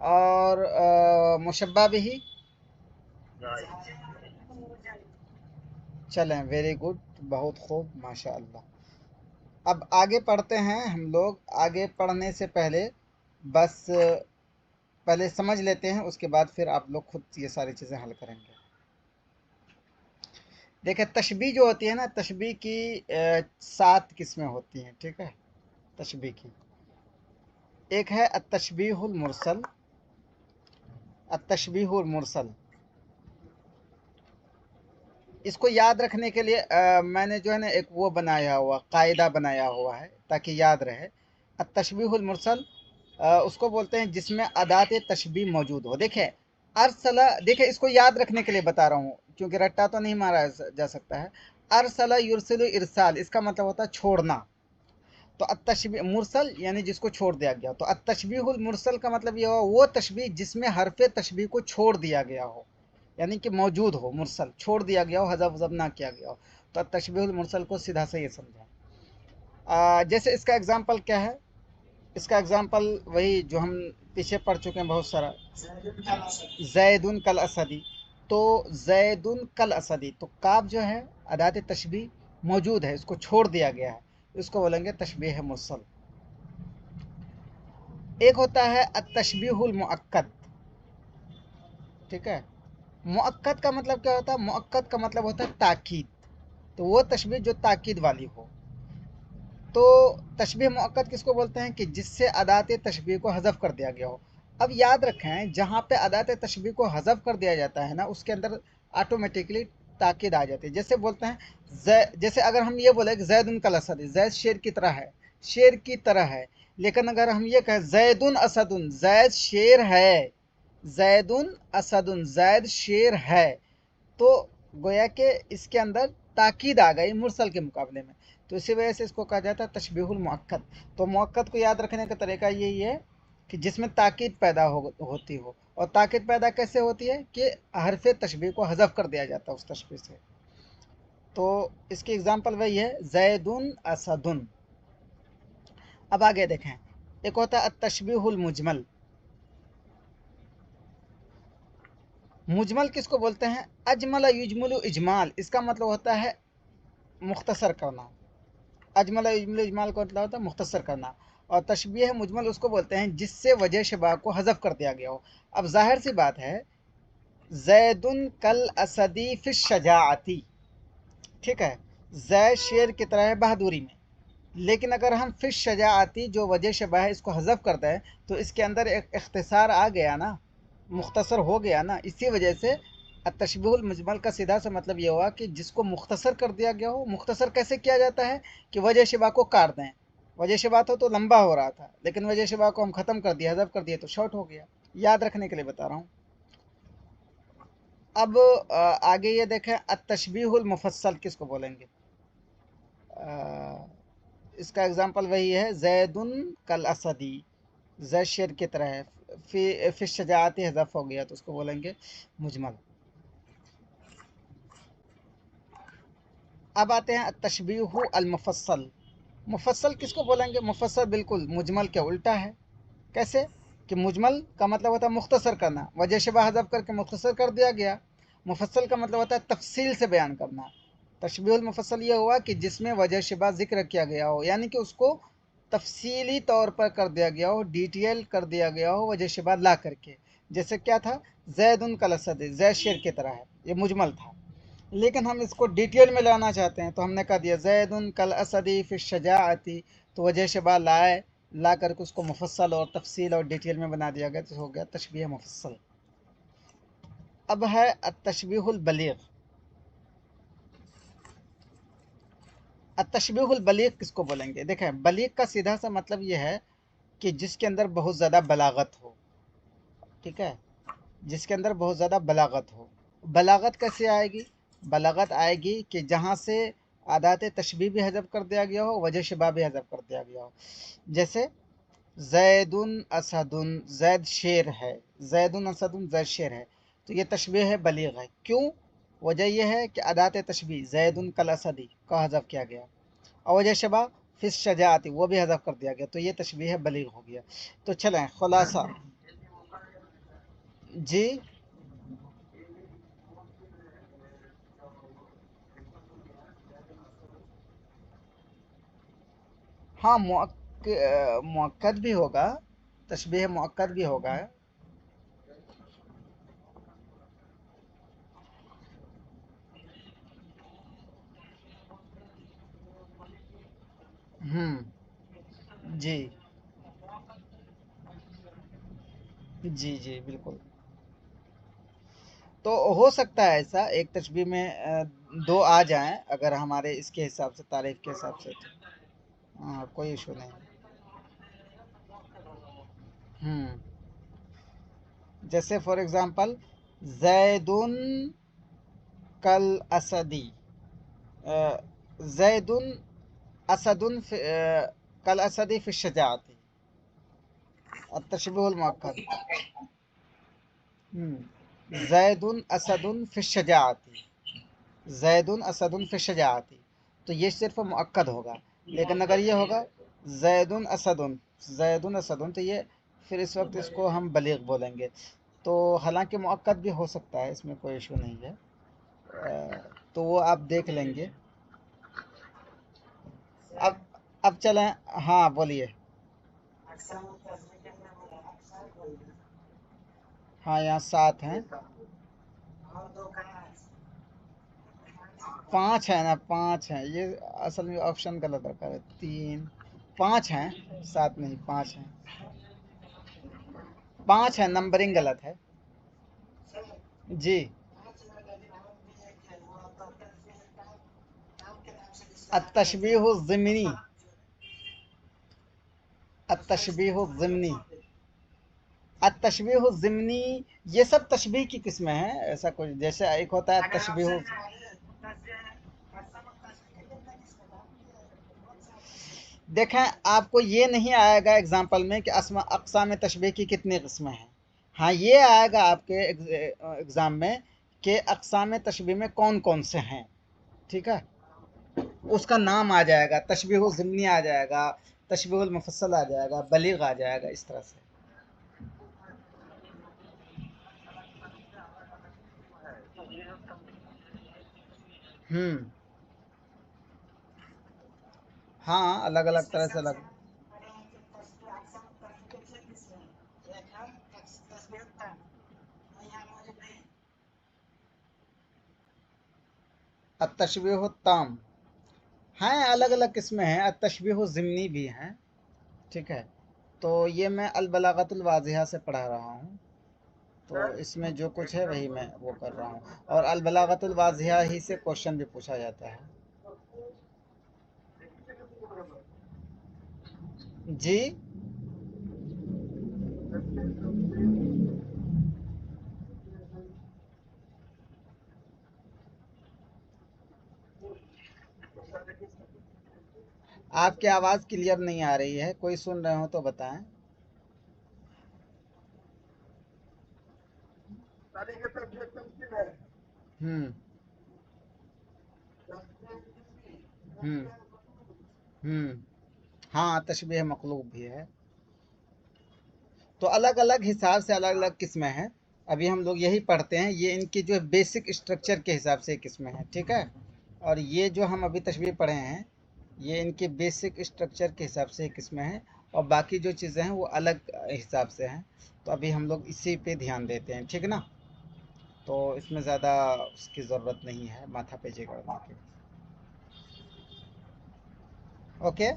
और मुशब्बा बिही। चलें, वेरी गुड, बहुत खूब, माशाअल्लाह। अब आगे पढ़ते हैं हम लोग। आगे पढ़ने से पहले बस पहले समझ लेते हैं, उसके बाद फिर आप लोग खुद ये सारी चीज़ें हल करेंगे। देखिए, तशबीह जो होती है ना, तशबीह की 7 किस्में होती हैं, ठीक है। तशबीह की एक है अतशबीहुल मुरसल। अतशबीहुल मुरसल, इसको याद रखने के लिए मैंने जो है ना एक वो बनाया हुआ, कायदा बनाया हुआ है ताकि याद रहे। अतशबीहुल मुरसल उसको बोलते हैं जिसमें अदात तशबीह मौजूद हो। देखें, अरसला, देखें इसको याद रखने के लिए बता रहा हूँ क्योंकि रट्टा तो नहीं मारा जा सकता है। अरसला युरसिलु इरसाल, इसका मतलब होता है छोड़ना। तो अतशबीह मुरसल यानी जिसको छोड़ दिया गया। तो अतशबीहुल मुरसल का मतलब ये हो वो तशबीह जिसमें हरफ तशबीह को छोड़ दिया गया हो, यानी कि मौजूद हो, मुरसल छोड़ दिया गया हो, हज़फ वज़फ ना किया गया हो। तो तशबीहुल मुरसल को सीधा से ये समझा। जैसे इसका एग्जांपल क्या है? इसका एग्जांपल वही जो हम पीछे पढ़ चुके हैं बहुत सारा, जैदुन कल असदी। तो जैदुन कल असदी, तो काब जो है अदात तशबीह मौजूद है, इसको छोड़ दिया गया है, इसको बोलेंगे तशबीह मुरसल। एक होता है अतशबीहुल मुअक्कद, ठीक है। मुअक्कद का मतलब क्या होता है? मुअक्कद का मतलब होता है ताकीद। तो वो तशबीह जो ताकीद वाली हो। तो तशबीह मुअक्कद किसको बोलते हैं? कि जिससे अदात तशबीह को हज़फ कर दिया गया हो। अब याद रखें, जहाँ पे अदात तशबीह को हज़फ कर दिया जाता है ना, उसके अंदर ऑटोमेटिकली ताकीद आ जाती है। जैसे बोलते हैं जैसे अगर हम ये बोले कि जैदुन कल असद, जैद शेर की तरह है, शेर की तरह है। लेकिन अगर हम ये कहें जैदुन असदुन, जैद शेर है, जैदुन असदुन, जैद शेर है, तो गोया के इसके अंदर ताकीद आ गई मुरसल के मुकाबले में। तो इसी वजह से इसको कहा जाता है तशबीहुल मुअक्कद। तो मुअक्कद को याद रखने का तरीका यही है कि जिसमें ताकीद पैदा होती हो। और ताकीद पैदा कैसे होती है? कि हरफ तशबीह को हज़फ कर दिया जाता है उस तशबीह से। तो इसकी एग्जांपल वही है, जैदुन असदुन। अब आगे देखें, एक होता है तशबीहुल मुजमल। मुजमल किसको बोलते हैं? अजमल युजमलु इजमाल, इसका मतलब होता है मुख्तसर करना। अजमल युजमल इजमाल का मतलब होता है मुख्तसर करना। और तशबीह मुजमल उसको बोलते हैं जिससे वजह शबा को हज़फ कर दिया गया हो। अब जाहिर सी बात है, जैदुन कल असदी फिश शजाअती, ठीक है, जैद शेर की तरह है बहादुरी में। लेकिन अगर हम फिश शजाअती जो वजह शबा है इसको हज़फ कर दें तो इसके अंदर एक इख्तिसार आ गया ना, मुख्तसर हो गया ना। इसी वजह से तशबीहुल मुजमल का सीधा सा मतलब ये हुआ कि जिसको मुख्तसर कर दिया गया हो। मुख्तसर कैसे किया जाता है? कि वजह शबा को काट दें। वजह शबा तो लंबा हो रहा था, लेकिन वजह शबा को हम ख़त्म कर दिया, हज़फ कर दिया, तो शॉर्ट हो गया। याद रखने के लिए बता रहा हूँ। अब आगे ये देखें, अतशबीहुल मुफस्सल किसको बोलेंगे? इसका एग्जांपल वही है, जैदुन कल असदी, जैद शेर की तरह है, फिर शजाअती हज़फ हो गया, तो उसको बोलेंगे मुजमल। अब आते हैं तशबीह अल मुफस्सल। मुफस्सल किसको बोलेंगे? मुफस्सल बिल्कुल मुजमल के उल्टा है। कैसे? कि मुजमल का मतलब होता है मुख्तसर करना, वजह शबा हज़फ करके मुख्तसर कर दिया गया। मुफस्सल का मतलब होता है तफसील से बयान करना। तशबीहुल मुफस्सल ये हुआ कि जिसमें वजह शबा ज़िक्र किया गया हो, यानी कि उसको तफसीली तौर पर कर दिया गया हो, डिटेल कर दिया गया हो वजह शबा ला करके। जैसे क्या था? जैदुन कल असद, जैद शेर की तरह है, ये मुजमल था। लेकिन हम इसको डिटेल में लाना चाहते हैं तो हमने कह दिया जैदुन कल असदी फिश शजाअती। तो वजह शबा लाए, ला करके उसको मुफस्सल और तफसील और डिटेल में बना दिया गया, तो हो गया तशबीह मुफस्सल। अब है तशबीहुल बलीग। तशबीहुल बलीग किसको बोलेंगे? देखें, बलीग का सीधा सा मतलब ये है कि जिसके अंदर बहुत ज़्यादा बलागत हो, ठीक है, जिसके अंदर बहुत ज़्यादा बलागत हो। बलागत कैसे आएगी? बलागत आएगी कि जहाँ से आदात तशबीह भी हज़फ कर दिया गया हो, वजह शबा भी हज़फ कर दिया गया हो। जैसे जैदुन असदुन, जैद शेर है, जैदुन असदुन, जैद शेर है। तो ये तशबीह है, बलीग है। क्यों? वजह यह है कि अदात तशबीह जैदुन कल असदी का हज़फ किया गया, और वजह शबा फिर शजाअती वो भी हज़फ कर दिया गया, तो ये तशबीह बलीग हो गया। तो चलें खुलासा। जी हाँ, मुअक्कद भी होगा, तशबीह मुअक्कद भी होगा। जी जी जी बिल्कुल। तो हो सकता है ऐसा एक तशबीह में दो आ जाएं, अगर हमारे इसके हिसाब से, तारीफ के हिसाब से, तो हाँ कोई इशू नहीं। हम्म जैसे फॉर एग्जांपल जैदुन कल असदी, जैदुन असदुन कल असदी फि शजाअती, तशबीहुल मुअक्कद। जैदुन असदुन फि शजाअती, जैदुन असदुन फि शजाअती, तो ये सिर्फ मुअक्कद होगा। लेकिन अगर ये होगा जैदुन असदुन, जैदुन असदुन, तो ये फिर इस वक्त इसको हम बलीग बोलेंगे। तो हालांकि मुअक्कद भी हो सकता है, इसमें कोई इशू नहीं है। तो वो आप देख लेंगे। अब अब चलें। हाँ बोलिए। हाँ यहाँ 7 हैं। 5 है ना, 5 हैं ये। असल में ऑप्शन गलत रखा है, 3 5 हैं, 7 नहीं, 5 हैं। 5 है, नंबरिंग गलत है। जी अतशबीह ज़िमनी, अतशबीह ज़िमनी, अतशबीह ज़िमनी, ये सब तशबीह की किस्में हैं। ऐसा कुछ जैसे एक होता है तशबीह, देखें आपको ये नहीं आएगा एग्जाम्पल में कि अक़साम तशबीह की कितनी किस्में हैं। हाँ ये आएगा आपके एग्ज़ाम में कि अक़साम तशबीह में कौन कौन से हैं। ठीक है, उसका नाम आ जाएगा, तशबीह ज़िमनी आ जाएगा, तशबीह मुफस्सल आ जाएगा, बलीग आ जाएगा, इस तरह से। हम्म हाँ अलग अलग तरह से अलग। अतशबीह ताम, हैं अलग अलग किस्में हैं, अतशबीह ज़िमनी भी हैं। ठीक है, तो ये मैं अलबलागतुल वाज़िहा से पढ़ा रहा हूँ, तो इसमें जो कुछ है वही मैं वो कर रहा हूँ। और अलबलागतुल वाज़िहा ही से क्वेश्चन भी पूछा जाता है। जी आपकी आवाज़ क्लियर नहीं आ रही है, कोई सुन रहे हो तो बताएं। हम्म हम्म हम्म हाँ तशबीह मखलूक भी है। तो अलग अलग हिसाब से अलग अलग किस्में हैं। अभी हम लोग यही पढ़ते हैं, ये इनकी जो बेसिक स्ट्रक्चर के हिसाब से किस्में हैं। ठीक है, और ये जो हम अभी तशबीह पढ़े हैं, ये इनके बेसिक स्ट्रक्चर के हिसाब से किस्में हैं, और बाकी जो चीज़ें हैं वो अलग हिसाब से हैं। तो अभी हम लोग इसी पे ध्यान देते हैं, ठीक है ना। तो इसमें ज़्यादा उसकी ज़रूरत नहीं है माथा पेची करने की। ओके।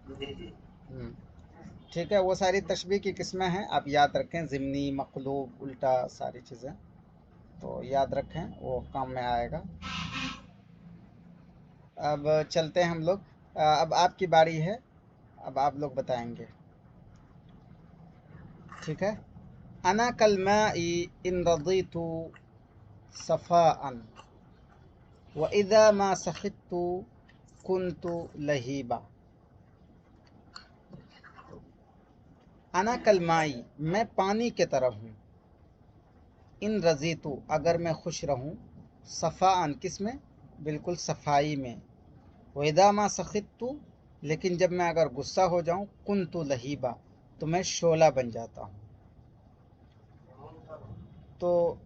हम्म ठीक है, वो सारी तशबीह की किस्में हैं, आप याद रखें, ज़िमनी, मक़लूब, उल्टा, सारी चीज़ें तो याद रखें, वो काम में आएगा। अब चलते हैं हम लोग। अब आपकी बारी है, अब आप लोग बताएंगे। ठीक है, अना कलमाई इन रदीतु सफ़ाअन व इज़ा मा सखित्तु कुन्तु लहीबा। अना कलमाई, मैं पानी के तरह हूँ, इन रज़ीतु, अगर मैं खुश रहूँ, सफ़ाअन, किस में, बिल्कुल सफाई में, वैदा मा सखित्तु, लेकिन जब मैं अगर गुस्सा हो जाऊं कुन्तु लहीबा, तो मैं शोला बन जाता हूं। तो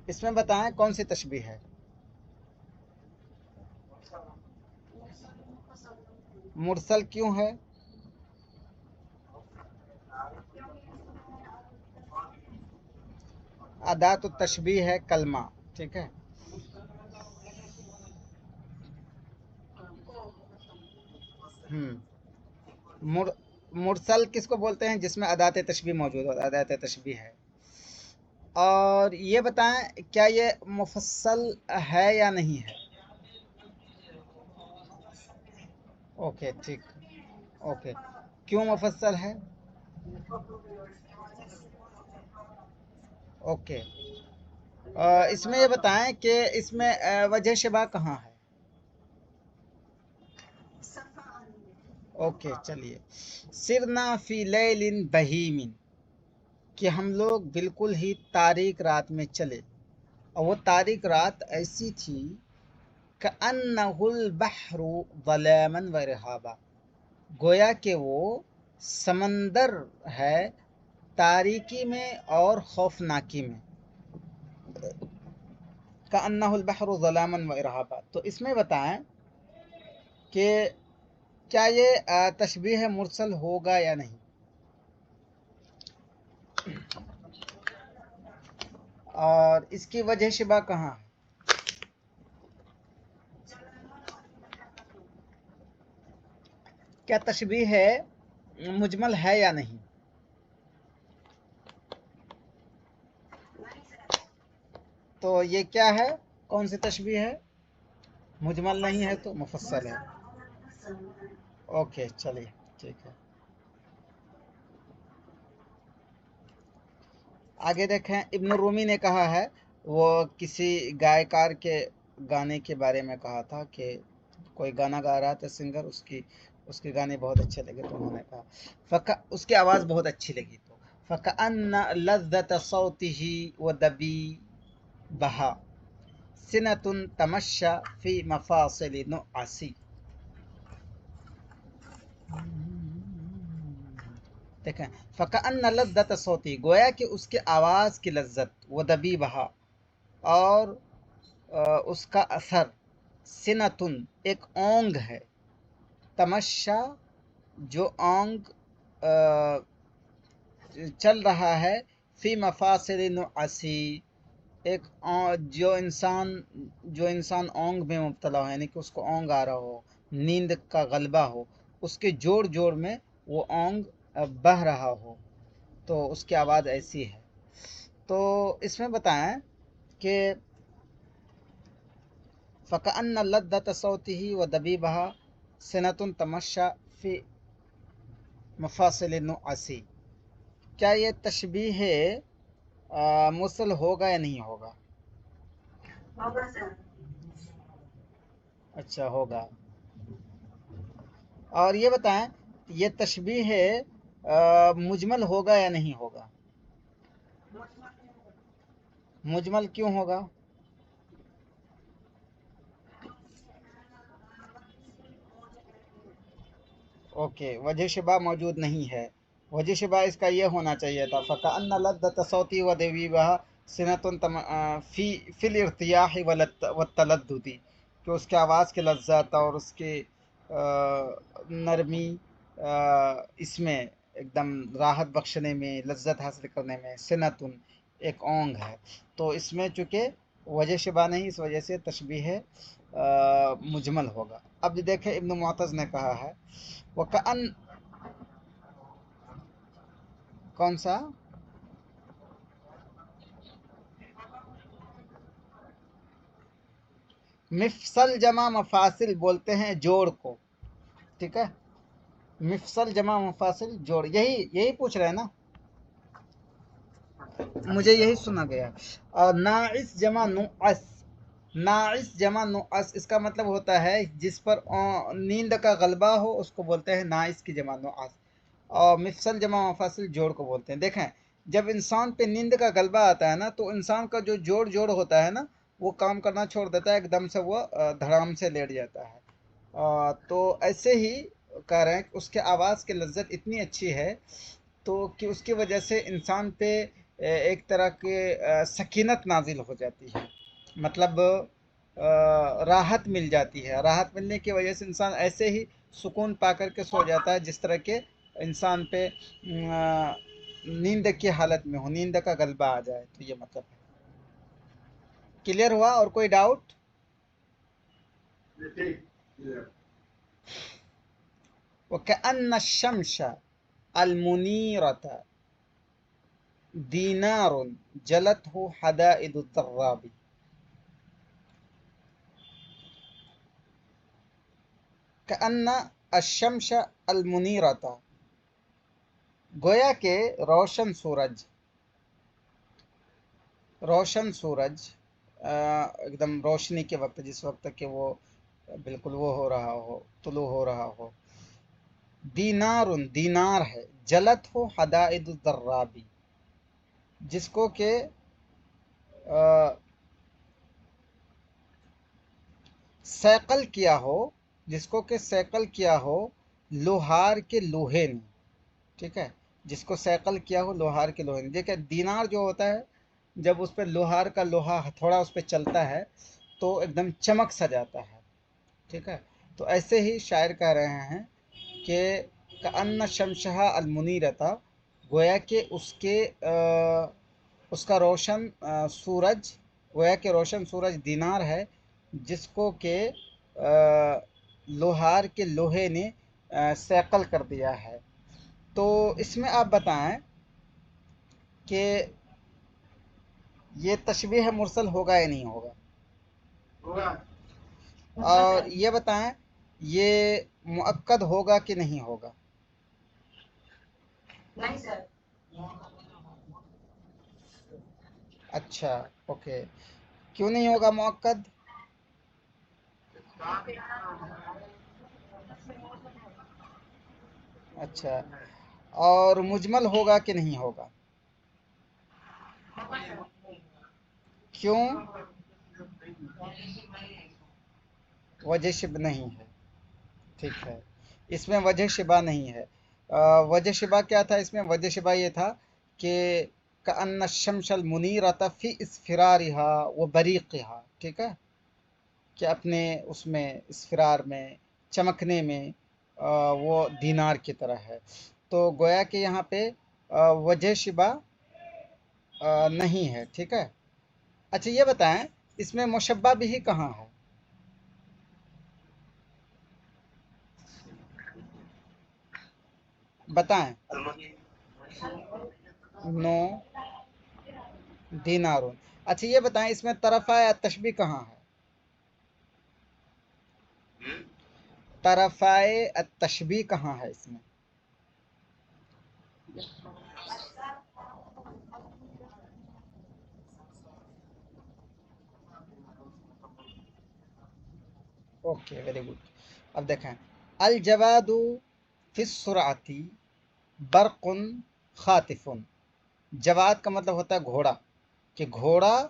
इसमें बताएं कौन सी तशबीह है। मुरसल क्यों है? अदात तशबीह है कलमा, ठीक है। मुर, मुरसल किसको बोलते हैं? जिसमें अदात तशबीह मौजूद हो, अदात तशबीह है। और ये बताएं क्या ये मुफस्सल है या नहीं है? ओके ठीक, ओके। क्यों मुफस्सल है? ओके। इसमें ये बताएं कि इसमें वजह शिबा कहाँ है? ओके चलिए। सिरना फी लैलिन बहीमिन, कि हम लोग बिल्कुल ही तारीक रात में चले, और वो तारीक रात ऐसी थी कअन्नहुल बहरु ज़लामन व रहाबा, गोया कि वो समंदर है तारीकी में और खौफनाकी में। कअन्नहुल बहरु ज़लामन व रहाबा, तो इसमें बताएं कि क्या ये तशबीह मुरसल होगा या नहीं। और इसकी वजह शिबा कहाँ है? क्या तशबीह है मुजमल है या नहीं? तो ये क्या है, कौन सी तशबीह है? मुजमल नहीं है तो मुफस्सल है। ओके चलिए ठीक है। आगे देखें, इब्न रूमी ने कहा है, वो किसी गायकार के गाने के बारे में कहा था कि कोई गाना गा रहा था सिंगर, उसके गाने बहुत अच्छे लगे तो उन्होंने कहा उसकी आवाज़ बहुत अच्छी लगी तो फ़कअन्न लज़्ज़त सौतिही व दबी बहा सिनतुन तमश्शा फी मफासिल नुआसी। देखें, फ़कअन्न लज़्ज़त सौती, गोया कि उसके आवाज़ की लज्जत, व दबी बहा, और उसका असर, सिनतुन एक ओंग है, तमश्शा जो ओंग चल रहा है, फी मफासिल नुआसी एक जो इंसान ओंग में मुब्तला हो, यानी कि उसको ओंग आ रहा हो, नींद का गलबा हो, उसके जोड़ जोड़ में वो ओंग बह रहा हो, तो उसकी आवाज़ ऐसी है। तो इसमें बताएं कि फ़कअन्न लद्दत सौतिही व दबीबहा सिनतुन तमश्शा फी मफासिल नुआसी, क्या ये तशबीह मुसल होगा या नहीं होगा? अच्छा होगा। और ये बताएं ये तशबीह मुजमल होगा या नहीं होगा? मुजमल क्यों होगा? ओके, वजह शिबा मौजूद नहीं है। वजह शिबा इसका ये होना चाहिए था फ़कअन्न लद्दत सौती व दबीबहा सिनतुन फी फिल इर्तियाह व तलद्दुदी, कि उसके आवाज़ की लज्जत और उसके नरमी इसमें एकदम राहत बख्शने में, लज्जत हासिल करने में, सिनतुन एक ओंग है। तो इसमें चूँकि वजह शिबा नहीं, इस वजह से तशबीह मुजमल होगा। अब देखें, इब्न मुअत्तज़ ने कहा है वकअन, कौन सा? मिफसल जमा मफासिल बोलते हैं जोड़ को, ठीक है। मिफसल जमा मफासिल जोड़, यही यही पूछ रहे हैं ना, मुझे यही सुना गया। और नाइस जमा नुअस, नाइस जमा नुअस इसका मतलब होता है जिस पर नींद का गलबा हो उसको बोलते हैं नाइस की जमा नुअस। और मिफसल जमा मफासिल जोड़ को बोलते हैं। देखें, जब इंसान पे नींद का गलबा आता है ना, तो इंसान का जो जोड़ जोड़ होता है ना, वो काम करना छोड़ देता है, एकदम से वो धड़ाम से लेट जाता है। तो ऐसे ही कह रहे हैं कि उसके आवाज़ की लज्जत इतनी अच्छी है तो कि उसकी वजह से इंसान पे एक तरह के सकीनत नाजिल हो जाती है, मतलब राहत मिल जाती है। राहत मिलने की वजह से इंसान ऐसे ही सुकून पा कर के सो जाता है जिस तरह के इंसान पे नींद की हालत में हो, नींद का गलबा आ जाए। तो ये मतलब है। क्लियर हुआ? और कोई डाउट? वकअन्न शम्स अलमुनीरत दीनारुन जलतहु हदाइदु तर्राबी। कअन्न अशम्स अलमुनीरत, गोया के रोशन सूरज, रोशन सूरज एकदम रोशनी के वक्त, जिस वक्त के वो बिल्कुल वो हो रहा हो, तुलू हो रहा हो। दीनारुन, दीनार है। जलत हो हदाइद दर्राबी, जिसको के सैकल किया हो, जिसको के सैकल किया हो लोहार के लोहे ने। ठीक है, जिसको सैकल किया हो लोहार के लोहे ने। देखिए दीनार जो होता है, जब उस पर लोहार का लोहा हथौड़ा उस पर चलता है तो एकदम चमक सा जाता है। ठीक है, तो ऐसे ही शायर कह रहे हैं कि कअन्न शमशहा अलमुनीरता, गोया के उसके उसका रोशन सूरज, गोया के रोशन सूरज दीनार है जिसको के लोहार के लोहे ने सैकल कर दिया है। तो इसमें आप बताएं कि ये तशबीह मुरसल होगा या नहीं होगा? और ये बताएं ये मुअक्कद होगा कि नहीं होगा? नहीं सर। अच्छा, ओके। क्यों नहीं होगा मुअक्कद? अच्छा, और मुजमल होगा कि नहीं होगा? क्यों? वजह शिब नहीं है। ठीक है, इसमें वजह शिबा नहीं है। वजह शिबा क्या था इसमें? वजह शिबा ये था कि कअन्न शमशल मुनीरत फी इसफिरारिहा व बरीक़िहा। ठीक है, कि अपने उसमें इसफिरार में, चमकने में वो दीनार की तरह है। तो गोया कि यहाँ पे वजह शिबा नहीं है। ठीक है। अच्छा ये बताएं इसमें मुशब्बा बिही कहाँ है? बताएं। नो दीनारुन। अच्छा ये बताएं इसमें तरफ़ा या तशबी कहाँ है? तरफ़ाए तशबी कहाँ है इसमें? Okay, very good. अब देखें, अल जवादु फिस सुराती बरकुन खातिफुन। जवाद का मतलब होता है घोड़ा, कि घोड़ा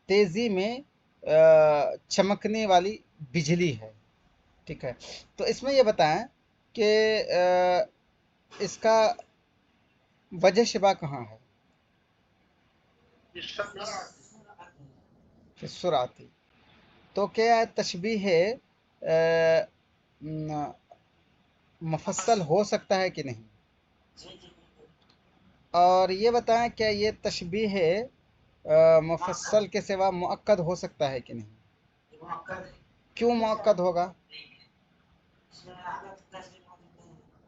तेजी में चमकने वाली बिजली है। ठीक है, तो इसमें ये बताएं कि इसका वजह शिबा कहाँ है? फिस्सुराती। तो क्या तशबीह मुफस्सल हो सकता है कि नहीं? और ये बताएं क्या ये तशबीह मुफस्सल के सिवा मुअक्कद हो सकता है कि नहीं? क्यों मुअक्कद होगा?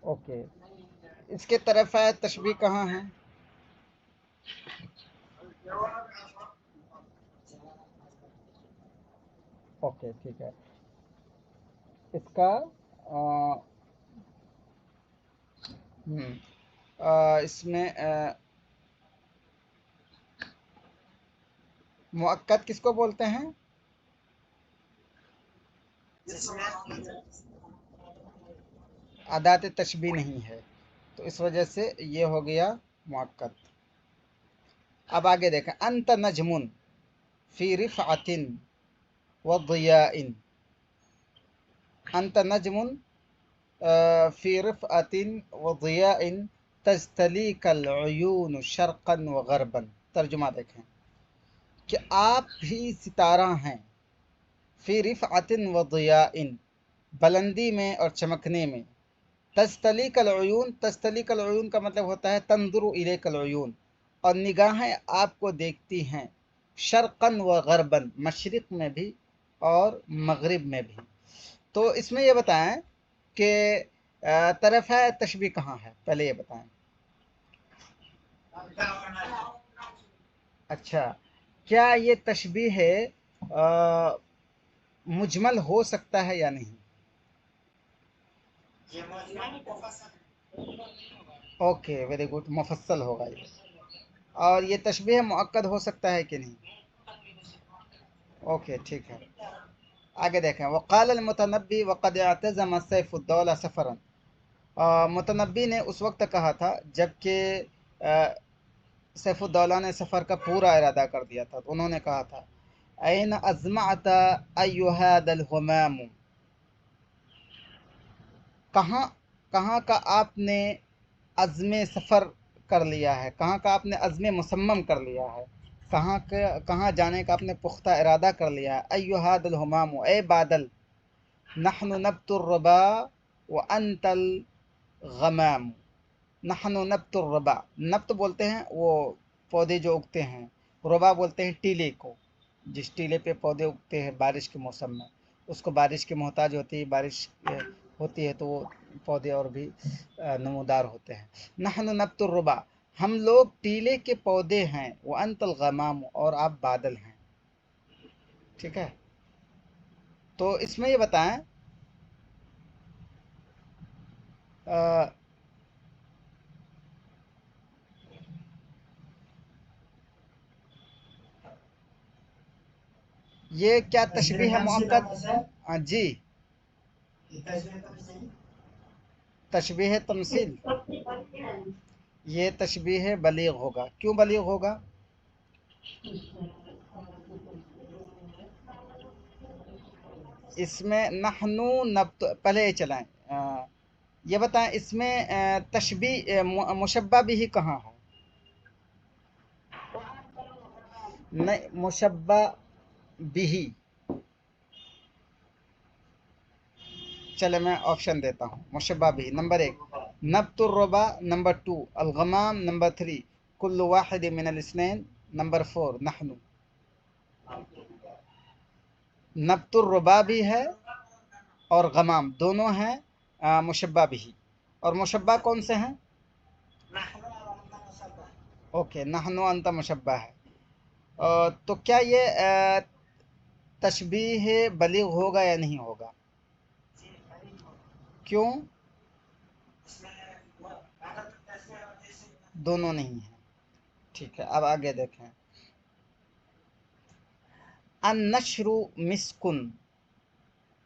ओके, इसके तरफ है तशबीह कहाँ है? ओके, ठीक है। इसका अ, इसमें मुअक्कद किसको बोलते हैं? अदात तशबीह नहीं है, तो इस वजह से ये हो गया मुअक्कद। अब आगे देखें, अंत नजमुन। फी रिफ़अतिन व ज़ियाइन, अंत नजमुन फी रिफ़अतिन व ज़ियाइन तजतलीकल उयून शर्क़न व ग़रबन। तर्जुमा देखें कि आप भी सितारा हैं, फी रिफ़अतिन व ज़ियाइन, बुलंदी में और चमकने में, तजतलीकल उयून, तजतलीकल उयून का मतलब होता है तंजुरु इलैकल उयून, और निगाहें आपको देखती हैं, शर्क़न व ग़रबन, मशरिक़ में भी और मग़रिब में भी। तो इसमें ये बताएं कि तरफ़ तशबीह कहाँ है, पहले ये बताएं। अच्छा, क्या ये तशबीह है मुजमल हो सकता है या नहीं? ओके, वेरी गुड, मुफस्सल होगा ये। और ये तशबीह मुअक्कद हो सकता है कि नहीं? ओके, ठीक है। आगे देखें, वक़ाल अल-मुतनब्बी वक़द अअतज़म सैफुद्दौला सफ़रन। मुतनब्बी ने उस वक्त कहा था जबकि सैफुद्दौला ने सफ़र का पूरा इरादा कर दिया था, तो उन्होंने कहा था, ऐन अज़मअत अय्युहादल हुमाम, कहाँ कहाँ का आपने अज़्म सफ़र कर लिया है, कहाँ का आपने अज़्म मुसम्मम कर लिया है, कहाँ जाने का आपने पुख्ता इरादा कर लिया है। अय्युहादल हुमाम, ए बादल, नहनु नब्तुर्रबा व अंतल गमाम। नहनु नब्तुर्रबा, नब्त बोलते हैं वो पौधे जो उगते हैं, रबा बोलते हैं टीले को, जिस टीले पे पौधे उगते हैं बारिश के मौसम में, उसको बारिश की मोहताज होती है, बारिश होती है तो वो पौधे और भी नमूदार होते हैं। नहनु नब्तुर्रबा, हम लोग टीले के पौधे हैं, वो अंतल गमाम, और आप बादल हैं। ठीक है, तो इसमें ये बताएं ये क्या तशबीह है मुअक्कद? जी, तशबीह तमसील, ये तशबीह बलीग होगा। क्यों बलीग होगा? इसमें नहनु नब्त, पहले ये चलाएं, ये बताएं इसमें तशबीह मुशब्बा भी ही कहाँ है? नहीं, मुशब्बा बिही, चले मैं ऑप्शन देता हूँ। मुशब्बा बिही नंबर 1 नब्तुर्रबा, नंबर 2 अलगमाम, नंबर 3 कुल्लु वाहिद मिनल इस्नैन, नंबर 4 नहनु। नब्तुर्रबा भी है और गमाम दोनों हैं मुशब्बा बिही। और मुशब्बा कौन से हैं? ओके, नहनु अंत मुशब्बा है। तो क्या ये तशबीह बलीग होगा या नहीं होगा? क्यों? दोनों नहीं है। ठीक है, अब आगे देखें, अन नश्रु मिस्कुन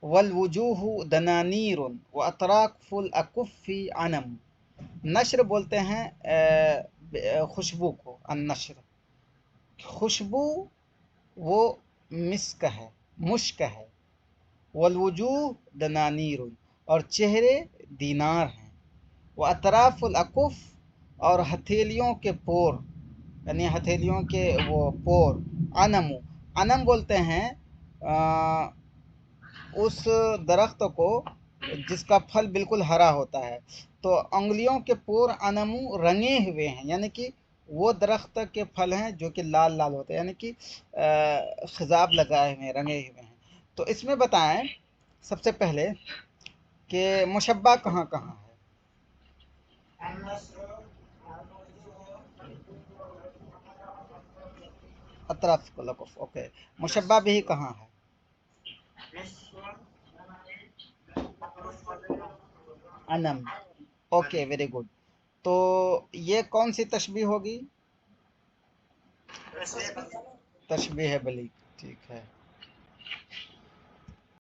वल वुजूहु दनानीरुन व अतराफुल अकुफ़ी अनम। नश्र बोलते हैं खुशबू को, अन नश्र, खुशबू वो मिस्क है, मुश्क है, वल वुजूह दनानीरुन, और चेहरे दीनार हैं, व अतराफुल अकुफ़, और हथेलियों के पोर, यानी हथेलियों के वो पोर, अनमु, अनम बोलते हैं उस दरख्त को जिसका फल बिल्कुल हरा होता है। तो उंगलियों के पोर अनमु रंगे हुए हैं, यानी कि वो दरख्त के फल हैं जो कि लाल लाल होते हैं, यानी कि खिजाब लगाए हुए हैं, रंगे हुए हैं। तो इसमें बताएं सबसे पहले कि मुशब्बा कहाँ कहाँ है? अतराफ को लकुफ, ओके। मुशब्बा भी कहाँ है? Anam, okay, very good. तो ये कौन सी तशबीह होगी? तशबीह बली, ठीक है।